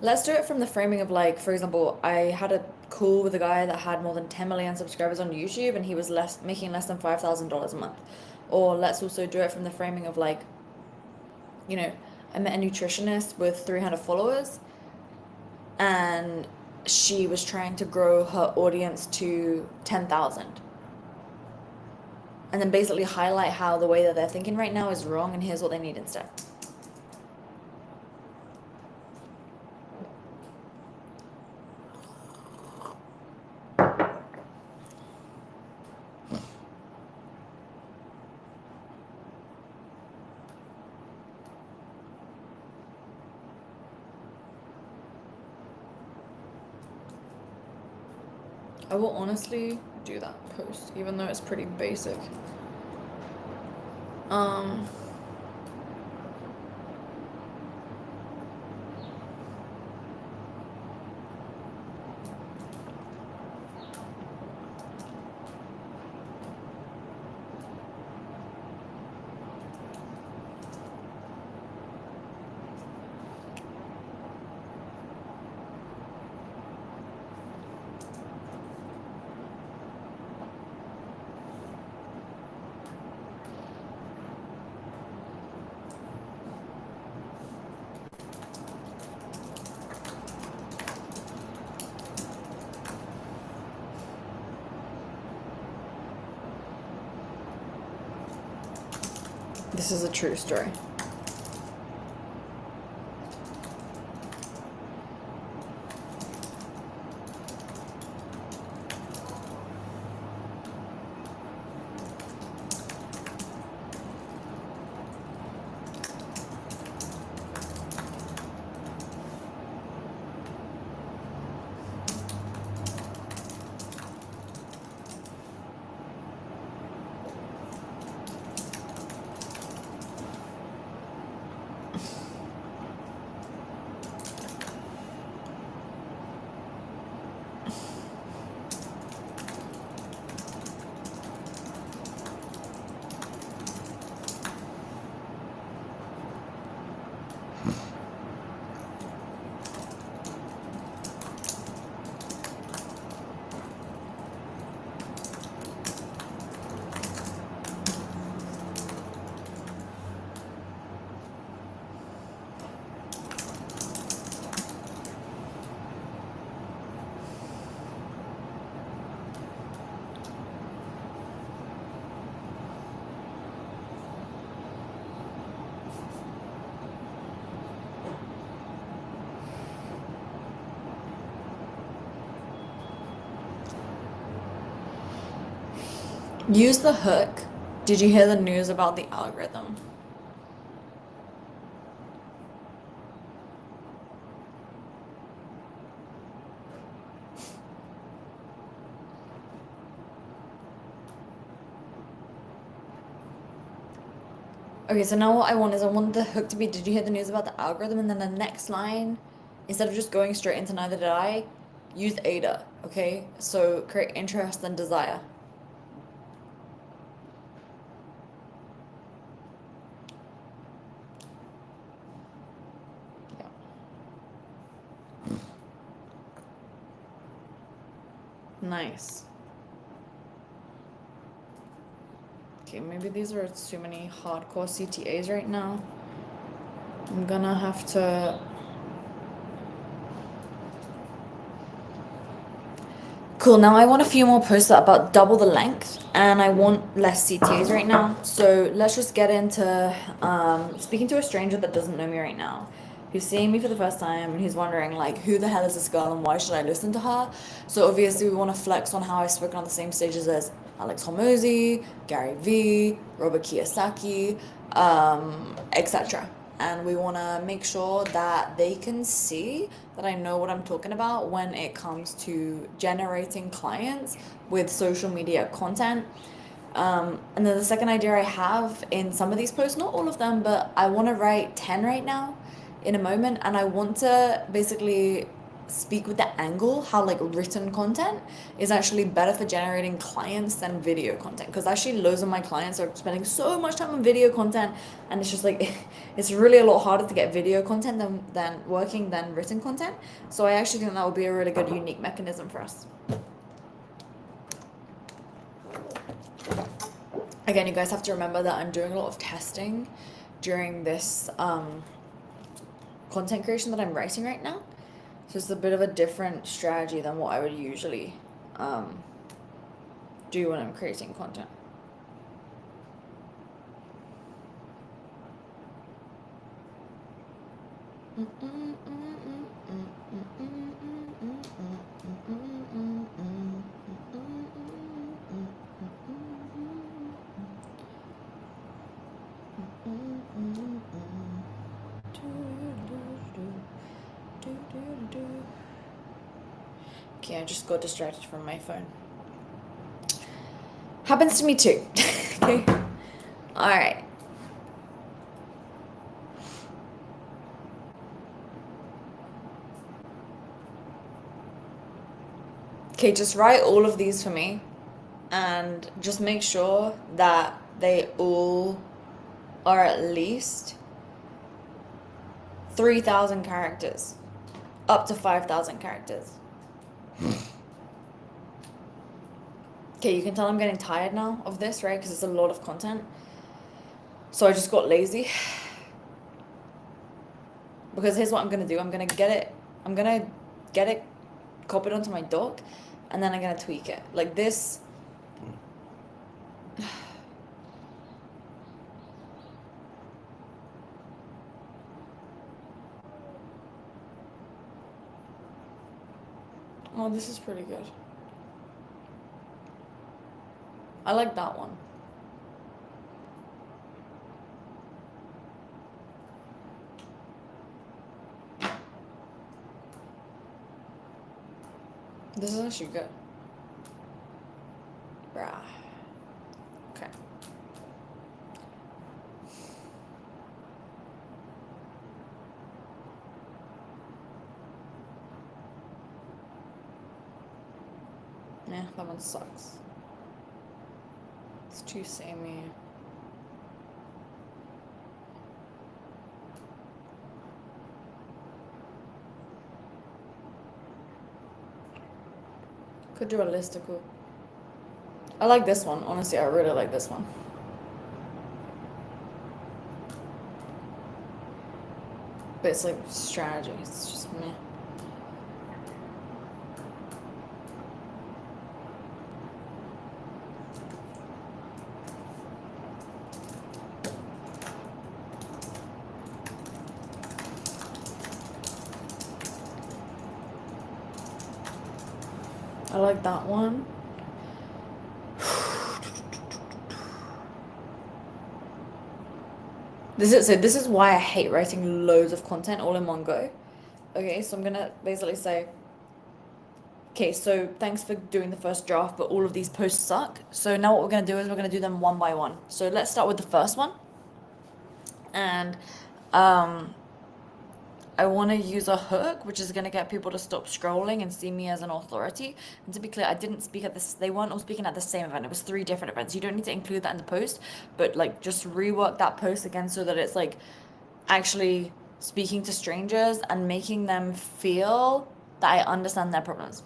Let's do it from the framing of like, for example, I had a call with a guy that had more than 10 million subscribers on YouTube and he was making less than $5,000 a month. Or let's also do it from the framing of like, you know, I met a nutritionist with 300 followers and she was trying to grow her audience to 10,000. And then basically highlight how the way that they're thinking right now is wrong and here's what they need instead. I will honestly do that post, even though it's pretty basic. This is a true story. Use the hook. Did you hear the news about the algorithm? Okay, so now what I want is I want the hook to be, did you hear the news about the algorithm? And then the next line, instead of just going straight into neither did I, use Ada, okay? So create interest and desire. Yeah. Nice. Okay, maybe these are too many hardcore CTAs right now. I'm gonna have to... Cool, now I want a few more posts that are about double the length, and I want less CTAs right now. So let's just get into speaking to a stranger that doesn't know me right now, who's seeing me for the first time, and who's wondering, like, who the hell is this girl and why should I listen to her? So obviously we want to flex on how I've spoken on the same stages as Alex Hormozy, Gary Vee, Robert Kiyosaki, etc. And we want to make sure that they can see that I know what I'm talking about when it comes to generating clients with social media content. And then the second idea I have in some of these posts, not all of them, but I want to write 10 right now in a moment. And I want to basically speak with the angle how like written content is actually better for generating clients than video content, because actually loads of my clients are spending so much time on video content, and it's just like it's really a lot harder to get video content than written content. So I actually think that would be a really good unique mechanism for us. Again, you guys have to remember that I'm doing a lot of testing during this content creation that I'm writing right now. So it's a bit of a different strategy than what I would usually do when I'm creating content. Okay, I just got distracted from my phone. Happens to me too. Okay. All right. Okay, just write all of these for me, and just make sure that they all are at least 3,000 characters, up to 5,000 characters. Okay, you can tell I'm getting tired now of this, right? Because it's a lot of content. So I just got lazy. Because here's what I'm gonna do. I'm gonna get it copied onto my doc, and then I'm gonna tweak it. Like this. Oh, this is pretty good. I like that one. This is actually good. Bruh. Okay. Yeah, that one sucks. It's too samey. Could do a listicle. I like this one. Honestly, I really like this one. But it's like strategy. It's just meh. I like that one. This is why I hate writing loads of content all in one go. Okay, so I'm gonna basically say, okay, so thanks for doing the first draft, but all of these posts suck. So now what we're gonna do is we're gonna do them one by one. So let's start with the first one. And I want to use a hook, which is going to get people to stop scrolling and see me as an authority. And to be clear, I didn't speak at this, they weren't all speaking at the same event. It was 3 different events. You don't need to include that in the post, but like just rework that post again so that it's like actually speaking to strangers and making them feel that I understand their problems.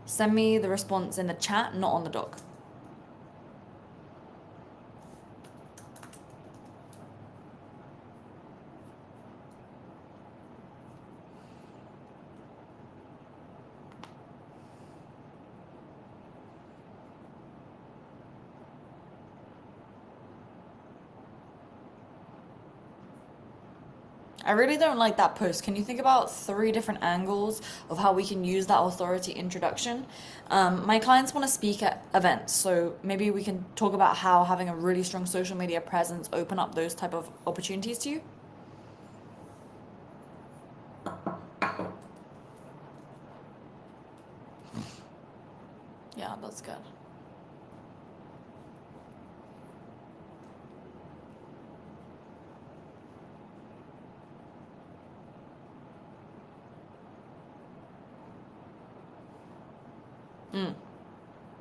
Send me the response in the chat, not on the doc. I really don't like that post. Can you think about 3 different angles of how we can use that authority introduction? My clients want to speak at events, so maybe we can talk about how having a really strong social media presence open up those type of opportunities to you. Yeah, that's good.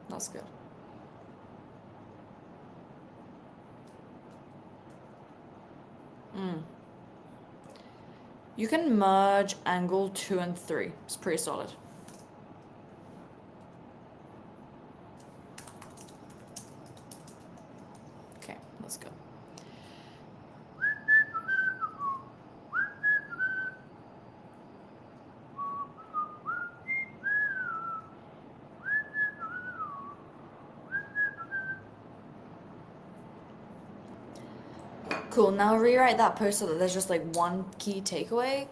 That's good. You can merge angle 2 and 3. It's pretty solid. Okay, let's go. Cool, now rewrite that post so that there's just like one key takeaway,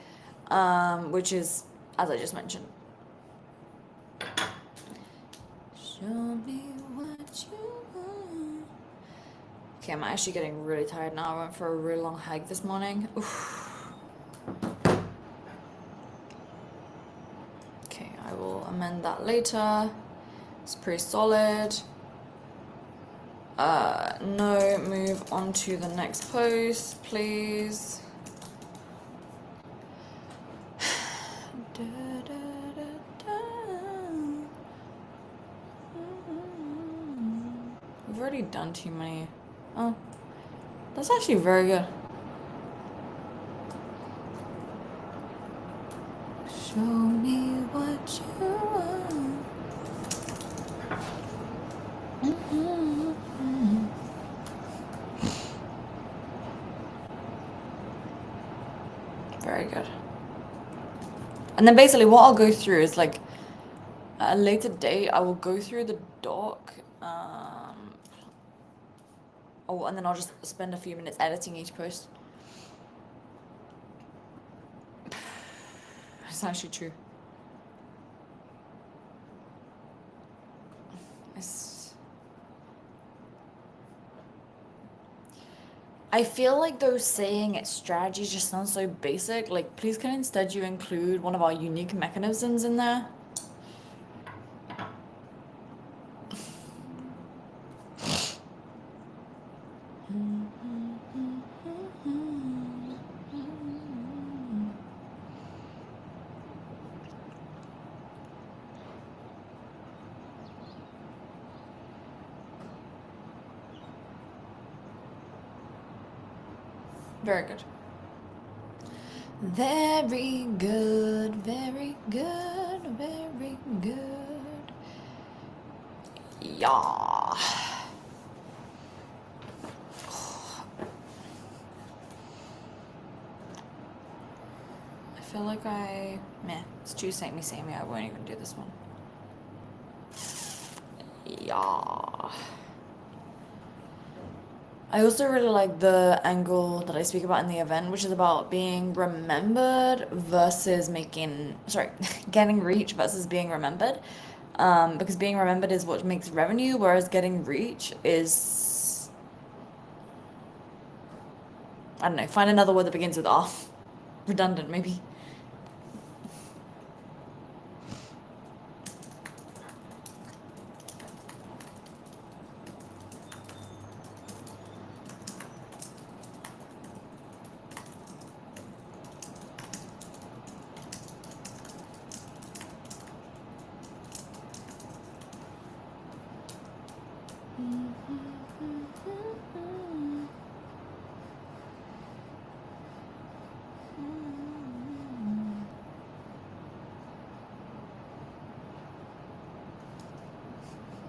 which is, as I just mentioned. Show me what you want. Okay, I'm actually getting really tired now. I went for a really long hike this morning. Oof. Okay, I will amend that later. It's pretty solid. No, move on to the next post, please. We've already done too many. Oh, that's actually very good. Show me what you want. Very good. And then basically what I'll go through is like at a later date, I will go through the doc. And then I'll just spend a few minutes editing each post. It's actually true. I feel like those saying it strategies just sound so basic. Like, please can instead you include one of our unique mechanisms in there? Very good. Very good, very good, very good. Yeah. I feel like it's too samey. I won't even do this one. Yeah. I also really like the angle that I speak about in the event, which is about being remembered versus getting reach versus being remembered. Because being remembered is what makes revenue, whereas getting reach is, I don't know, find another word that begins with R. Redundant, maybe.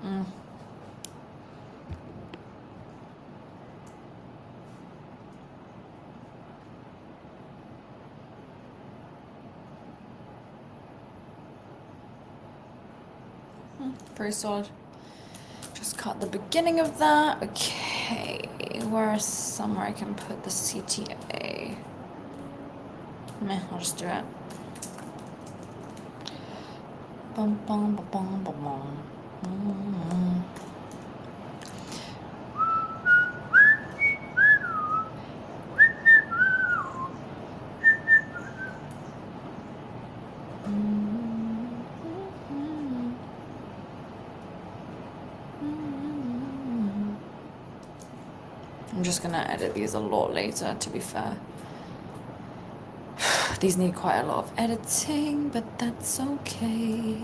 Mm. Very solid. Just cut the beginning of that. Okay, where's somewhere I can put the CTA? Meh, I'll just do it. Bum, bum, bum, bum, bum, bum. I'm just gonna edit these a lot later, to be fair. These need quite a lot of editing, but that's okay.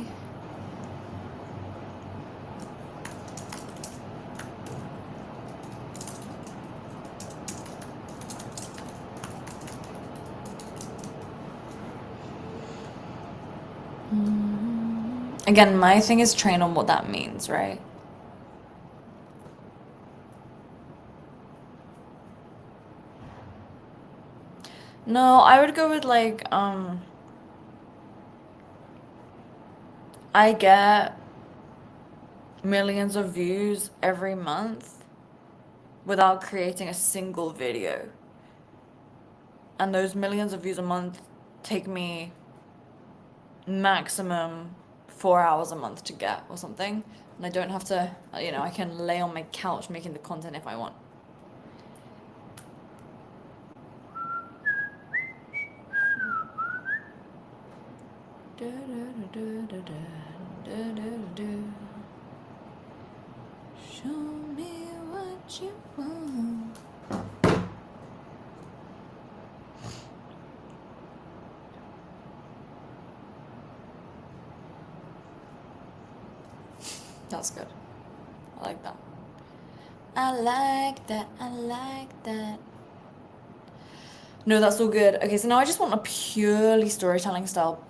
Again, my thing is train on what that means, right? No, I would go with like, I get millions of views every month without creating a single video. And those millions of views a month take me maximum 4 hours a month to get or something. And I don't have to, I can lay on my couch making the content if I want. Show me what you want. That's good. I like that. I like that. I like that. No, that's all good. Okay, so now I just want a purely storytelling style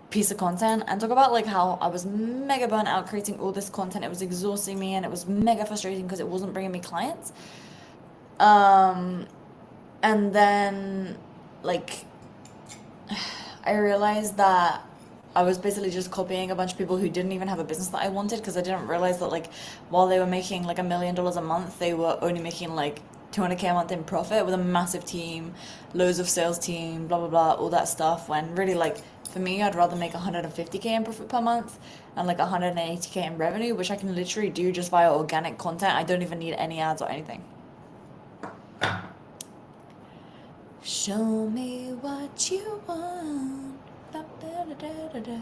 piece of content and talk about like how I was mega burnt out creating all this content. It was exhausting me and it was mega frustrating because it wasn't bringing me clients. And then like I realized that I was basically just copying a bunch of people who didn't even have a business that I wanted because I didn't realize that like while they were making like $1 million a month, they were only making like 200K a month in profit with a massive team, loads of sales team, blah blah blah, all that stuff. When really like for me, I'd rather make 150K in profit per month and like 180K in revenue, which I can literally do just via organic content. I don't even need any ads or anything. Show me what you want. Ba-da-da-da-da.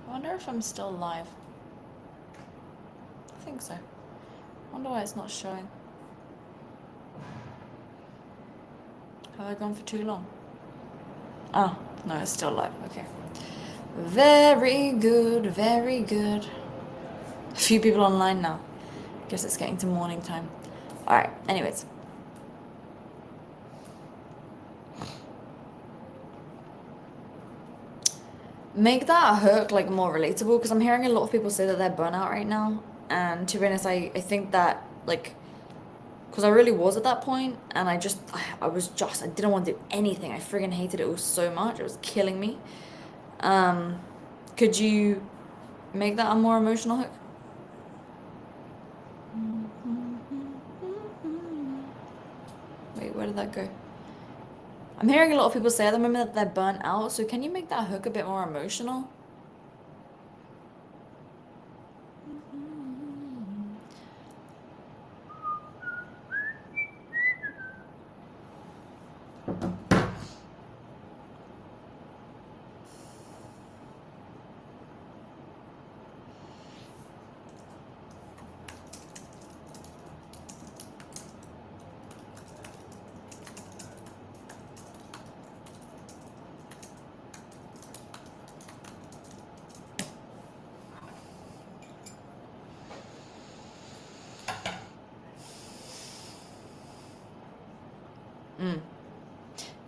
I wonder if I'm still live. I think so. I wonder why it's not showing. Have I gone for too long? Oh, no, it's still live. Okay. Very good, very good. A few people online now. Guess it's getting to morning time. Alright, anyways. Make that hook like more relatable because I'm hearing a lot of people say that they're burnout right now. And to be honest, I think that like because I really was at that point and I didn't want to do anything. I friggin' hated it all so much. It was killing me. Could you make that a more emotional hook? Wait, where did that go? I'm hearing a lot of people say at the moment that they're burnt out. So can you make that hook a bit more emotional?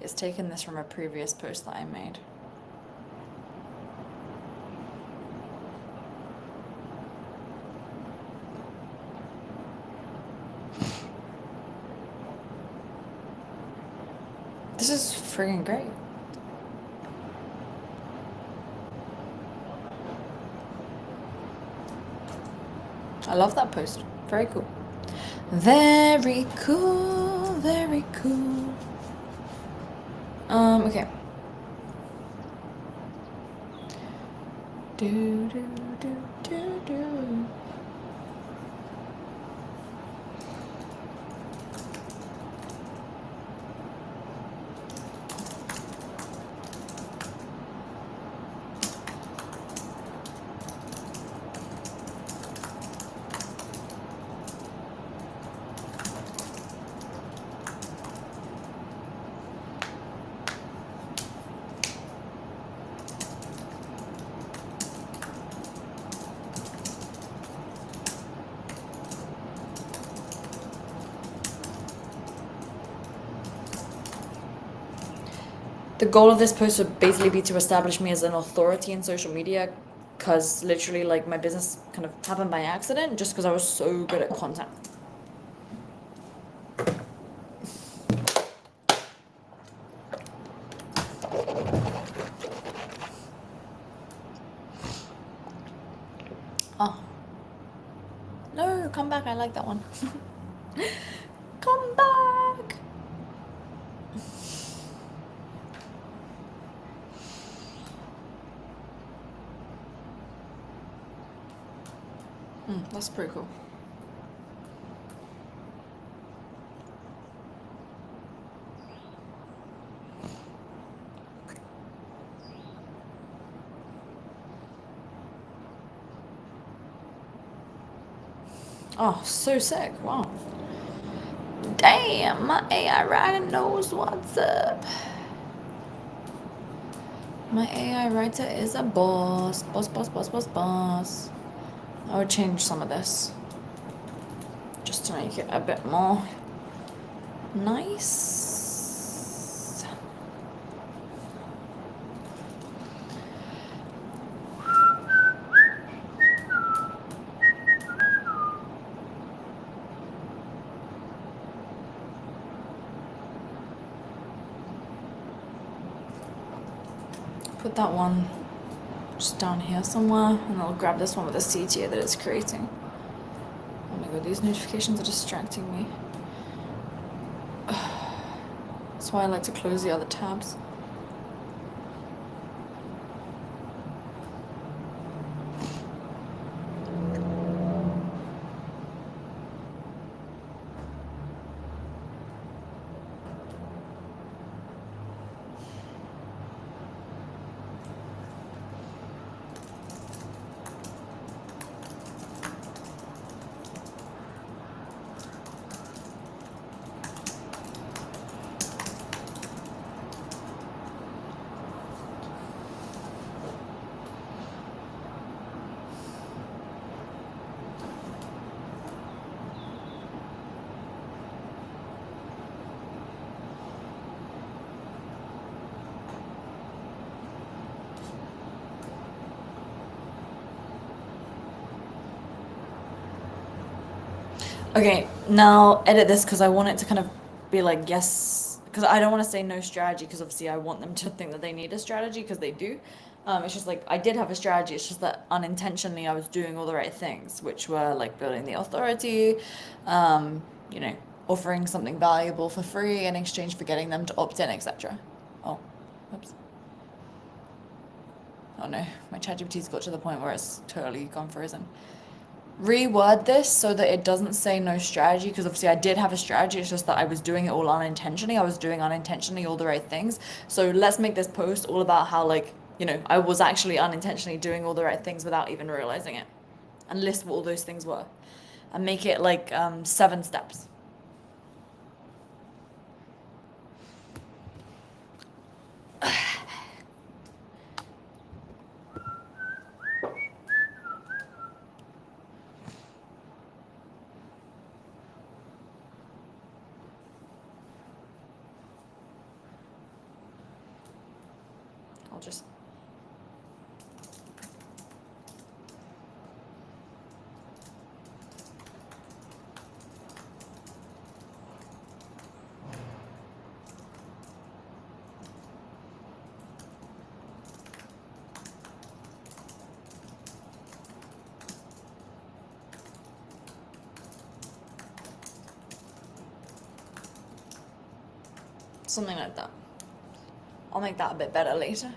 It's taken this from a previous post that I made. This is friggin' great. I love that post. Very cool. Very cool. Very cool. Okay. Do do do do do. The goal of this post would basically be to establish me as an authority in social media, because literally, like, my business kind of happened by accident just because I was so good at content. Oh. No, come back. I like that one. Come back. That's pretty cool. Oh, so sick. Wow. Damn, my AI writer knows what's up. My AI writer is a boss. Boss, boss, boss, boss, boss. I would change some of this just to make it a bit more nice. Put that one just down here somewhere, and I'll grab this one with the CTA that it's creating. Oh my god, these notifications are distracting me. That's why I like to close the other tabs. Okay, now edit this because I want it to kind of be like, yes, because I don't want to say no strategy, because obviously I want them to think that they need a strategy, because they do. It's just like, I did have a strategy, it's just that unintentionally I was doing all the right things, which were like building the authority, you know, offering something valuable for free in exchange for getting them to opt in, etc. Oh, oops. Oh no, my ChatGPT's got to the point where it's totally gone frozen. Reword this so that it doesn't say no strategy, because obviously I did have a strategy, it's just that I was doing it all unintentionally. I was doing unintentionally all the right things. So let's make this post all about how, like, you know, I was actually unintentionally doing all the right things without even realizing it, and list what all those things were, and make it like 7 steps. I'll just something like that. I'll make that a bit better later.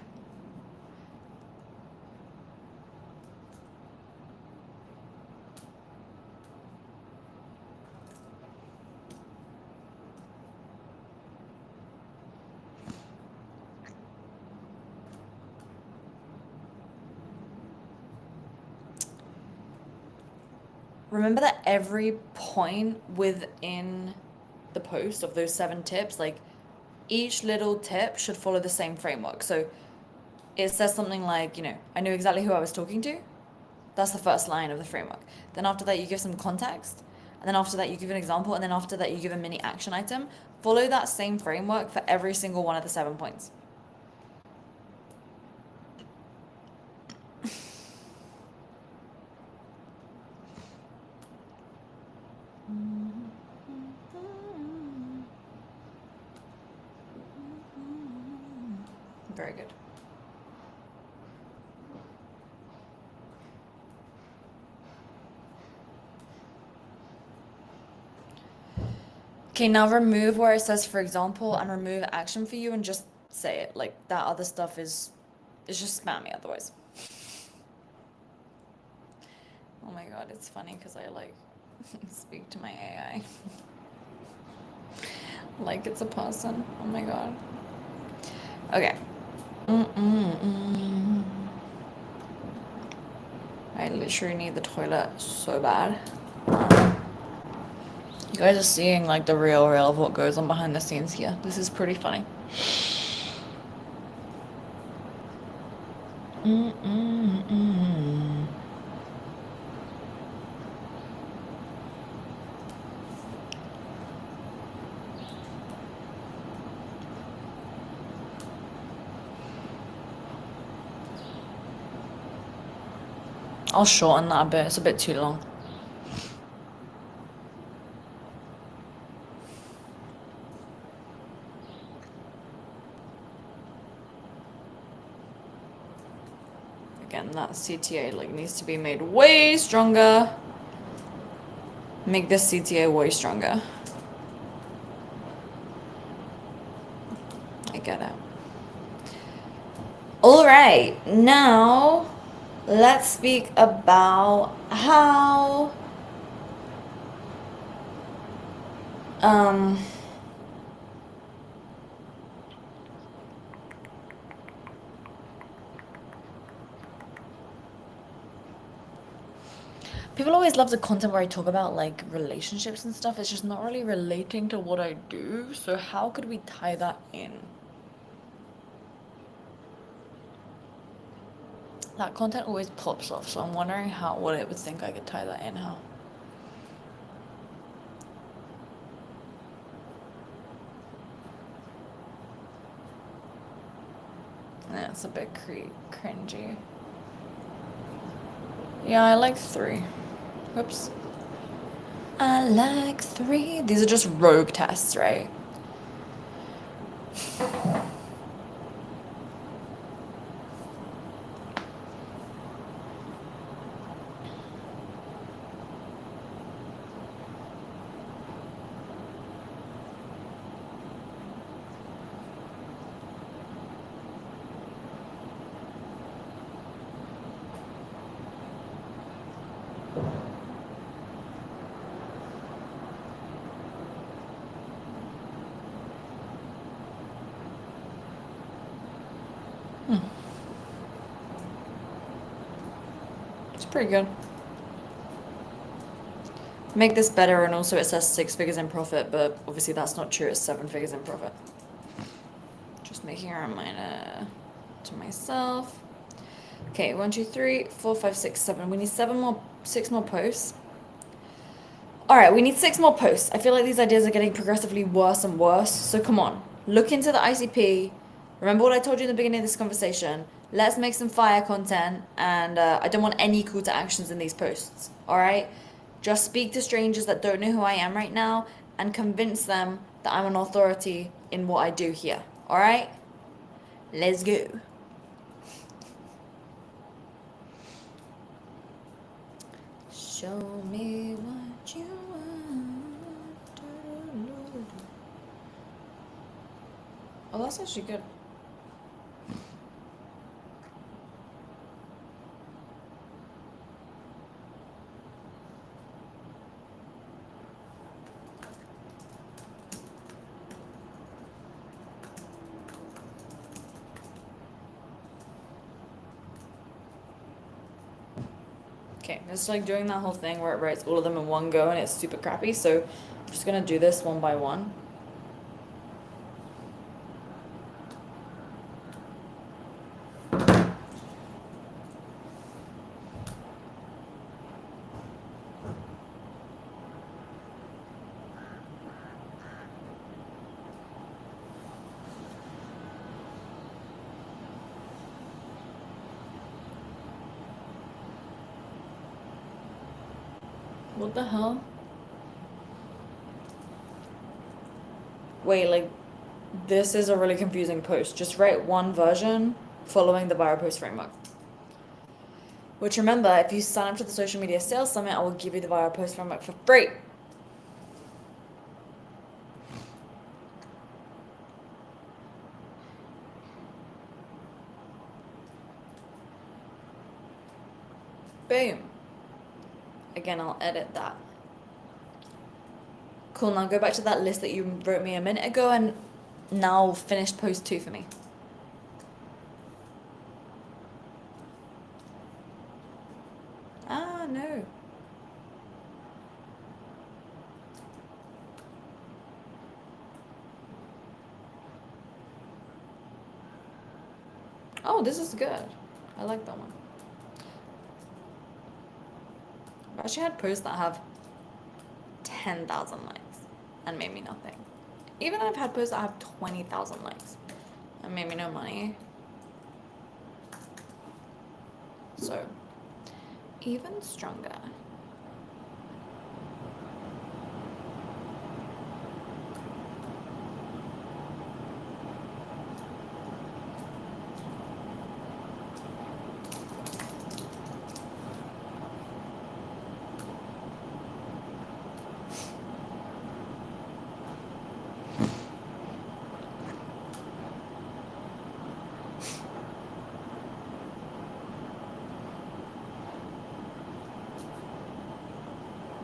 Remember that every point within the post of those 7 tips, like each little tip should follow the same framework. So it says something like, you know, I knew exactly who I was talking to. That's the first line of the framework. Then after that, you give some context. And then after that, you give an example. And then after that, you give a mini action item. Follow that same framework for every single one of the 7 points. Very good. Okay, now remove where it says, for example, and remove action for you, and just say it. Like, that other stuff is just spammy otherwise. Oh my god, it's funny because I like speak to my AI like it's a person. Oh my god. Okay. I literally need the toilet so bad. You guys are seeing like the real of what goes on behind the scenes here. This is pretty funny. I'll shorten that a bit. It's a bit too long. Again, that CTA like needs to be made way stronger. Make this CTA way stronger. I get it. All right, now let's speak about how people always love the content where I talk about like relationships and stuff. It's just not really relating to what I do. So how could we tie that in? That content always pops off, so I'm wondering what it would think I could tie that in. How? Yeah, it's a bit cringy. Yeah, I like 3. Whoops. I like 3. These are just rogue tests, right? It's pretty good. Make this better, and also it says 6 figures in profit, but obviously that's not true. It's 7 figures in profit. Just making a reminder to myself. Okay, 1, 2, 3, 4, 5, 6, 7. We need 6 more posts. All right, we need 6 more posts. I feel like these ideas are getting progressively worse and worse. So come on, look into the ICP. Remember what I told you in the beginning of this conversation. Let's make some fire content, and I don't want any call to actions in these posts. All right, just speak to strangers that don't know who I am right now and convince them that I'm an authority in what I do here. All right, let's go. Show me what you want. Oh, that's actually good. Okay, it's like doing that whole thing where it writes all of them in one go and it's super crappy, so I'm just gonna do this one by one. What the hell? Wait, like, this is a really confusing post. Just write one version following the viral post framework. Which, remember, if you sign up to the Social Media Sales Summit, I will give you the viral post framework for free. Boom. Again, I'll edit that. Cool, now go back to that list that you wrote me a minute ago and now finish post 2 for me. Ah, no. Oh, this is good. I like that one. I've actually had posts that have 10,000 likes and made me nothing. Even I've had posts that have 20,000 likes and made me no money. So, even stronger.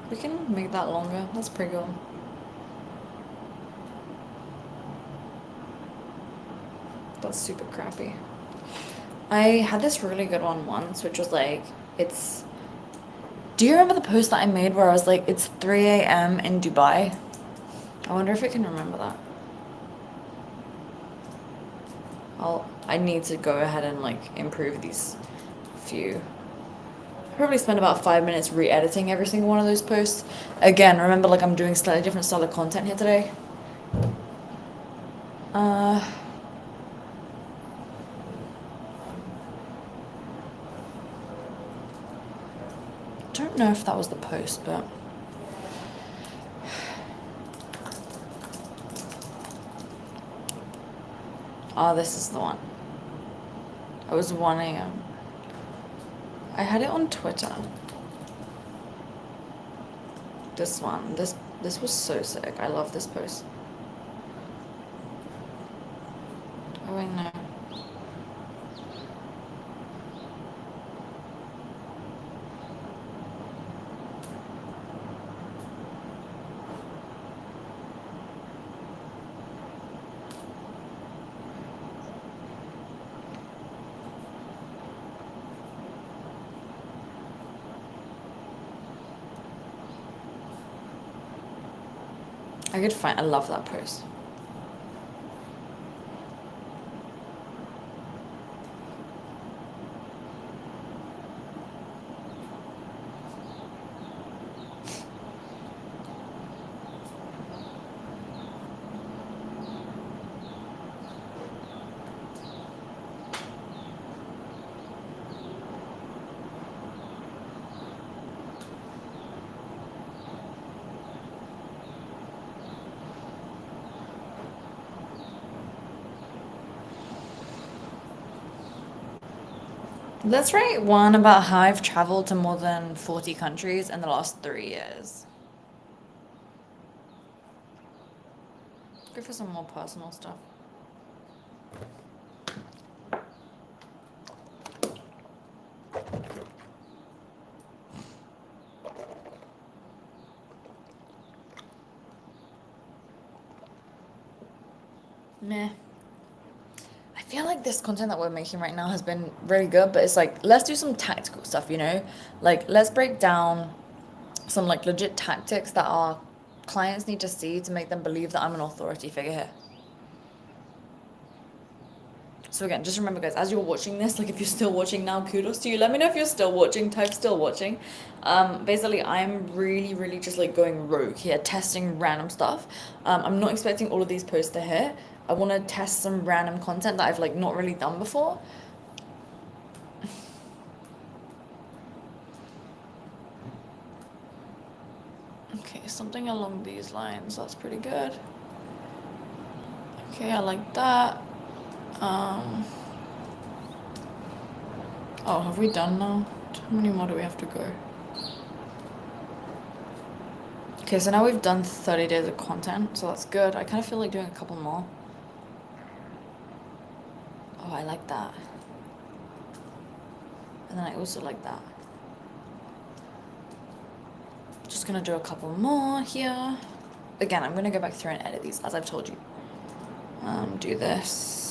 We can make that longer. That's pretty good. That's super crappy. I had this really good one once, which was like, it's... Do you remember the post that I made where I was like, it's 3 a.m. in Dubai? I wonder if it can remember that. I need to go ahead and like improve these few. Probably spend about 5 minutes re-editing every single one of those posts. Again, remember, like, I'm doing slightly different style of content here today. Don't know if that was the post, but oh, this is the one. It was 1 a.m. I had it on Twitter. This one. This was so sick. I love this post. Oh, wait, no. I could find, I love that post. Let's write one about how I've traveled to more than 40 countries in the last 3 years. Go for some more personal stuff. Meh. I feel like this content that we're making right now has been really good, but it's like, let's do some tactical stuff, you know? Like, let's break down some like legit tactics that our clients need to see to make them believe that I'm an authority figure here. So again, just remember guys, as you're watching this, like if you're still watching now, kudos to you. Let me know if you're still watching, type still watching. Basically I'm really just like going rogue here, testing random stuff. I'm not expecting all of these posts to hit. I want to test some random content that I've like not really done before. Okay, something along these lines, that's pretty good. Okay, I like that. Oh, have we done now? How many more do we have to go? Okay, so now we've done 30 days of content, so that's good. I kind of feel like doing a couple more. Oh, I like that. And then I also like that. Just gonna do a couple more here. Again, I'm gonna go back through and edit these, as I've told you. Do this.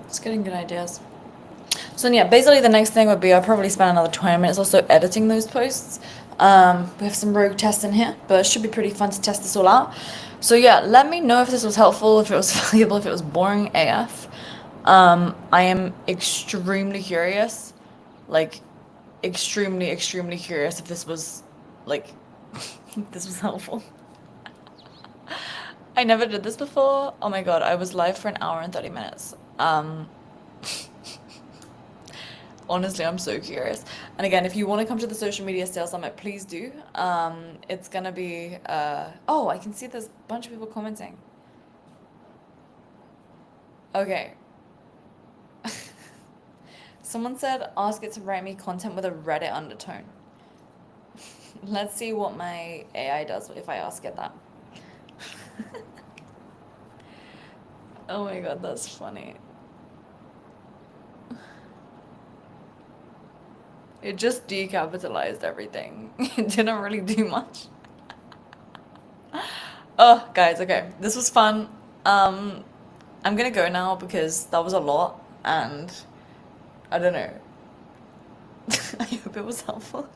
Just getting good ideas. So yeah, basically the next thing would be I'll probably spend another 20 minutes also editing those posts. We have some rogue tests in here, but it should be pretty fun to test this all out. So yeah, let me know if this was helpful, if it was valuable, if it was boring AF. I am extremely curious, like extremely curious if this was like this was helpful. I never did this before. Oh my god, I was live for an hour and 30 minutes. Honestly, I'm so curious. And again, if you want to come to the Social Media Sales Summit, please do. It's gonna be oh, I can see there's a bunch of people commenting. Okay. Someone said ask it to write me content with a Reddit undertone. Let's see what my AI does if I ask it that. Oh my god, that's funny. It just decapitalized everything. It didn't really do much. Oh, guys, okay. This was fun. I'm gonna go now because that was a lot and I don't know. I hope it was helpful.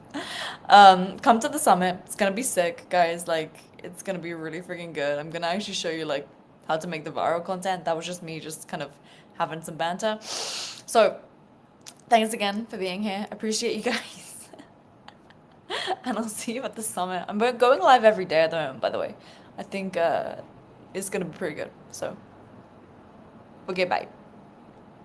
Come to the summit. It's gonna be sick, guys. Like, it's gonna be really freaking good. I'm gonna actually show you like how to make the viral content. That was just me just kind of having some banter. So thanks again for being here. Appreciate you guys. And I'll see you at the summit. I'm going live every day at the moment, by the way. I think it's gonna be pretty good. So, okay, bye.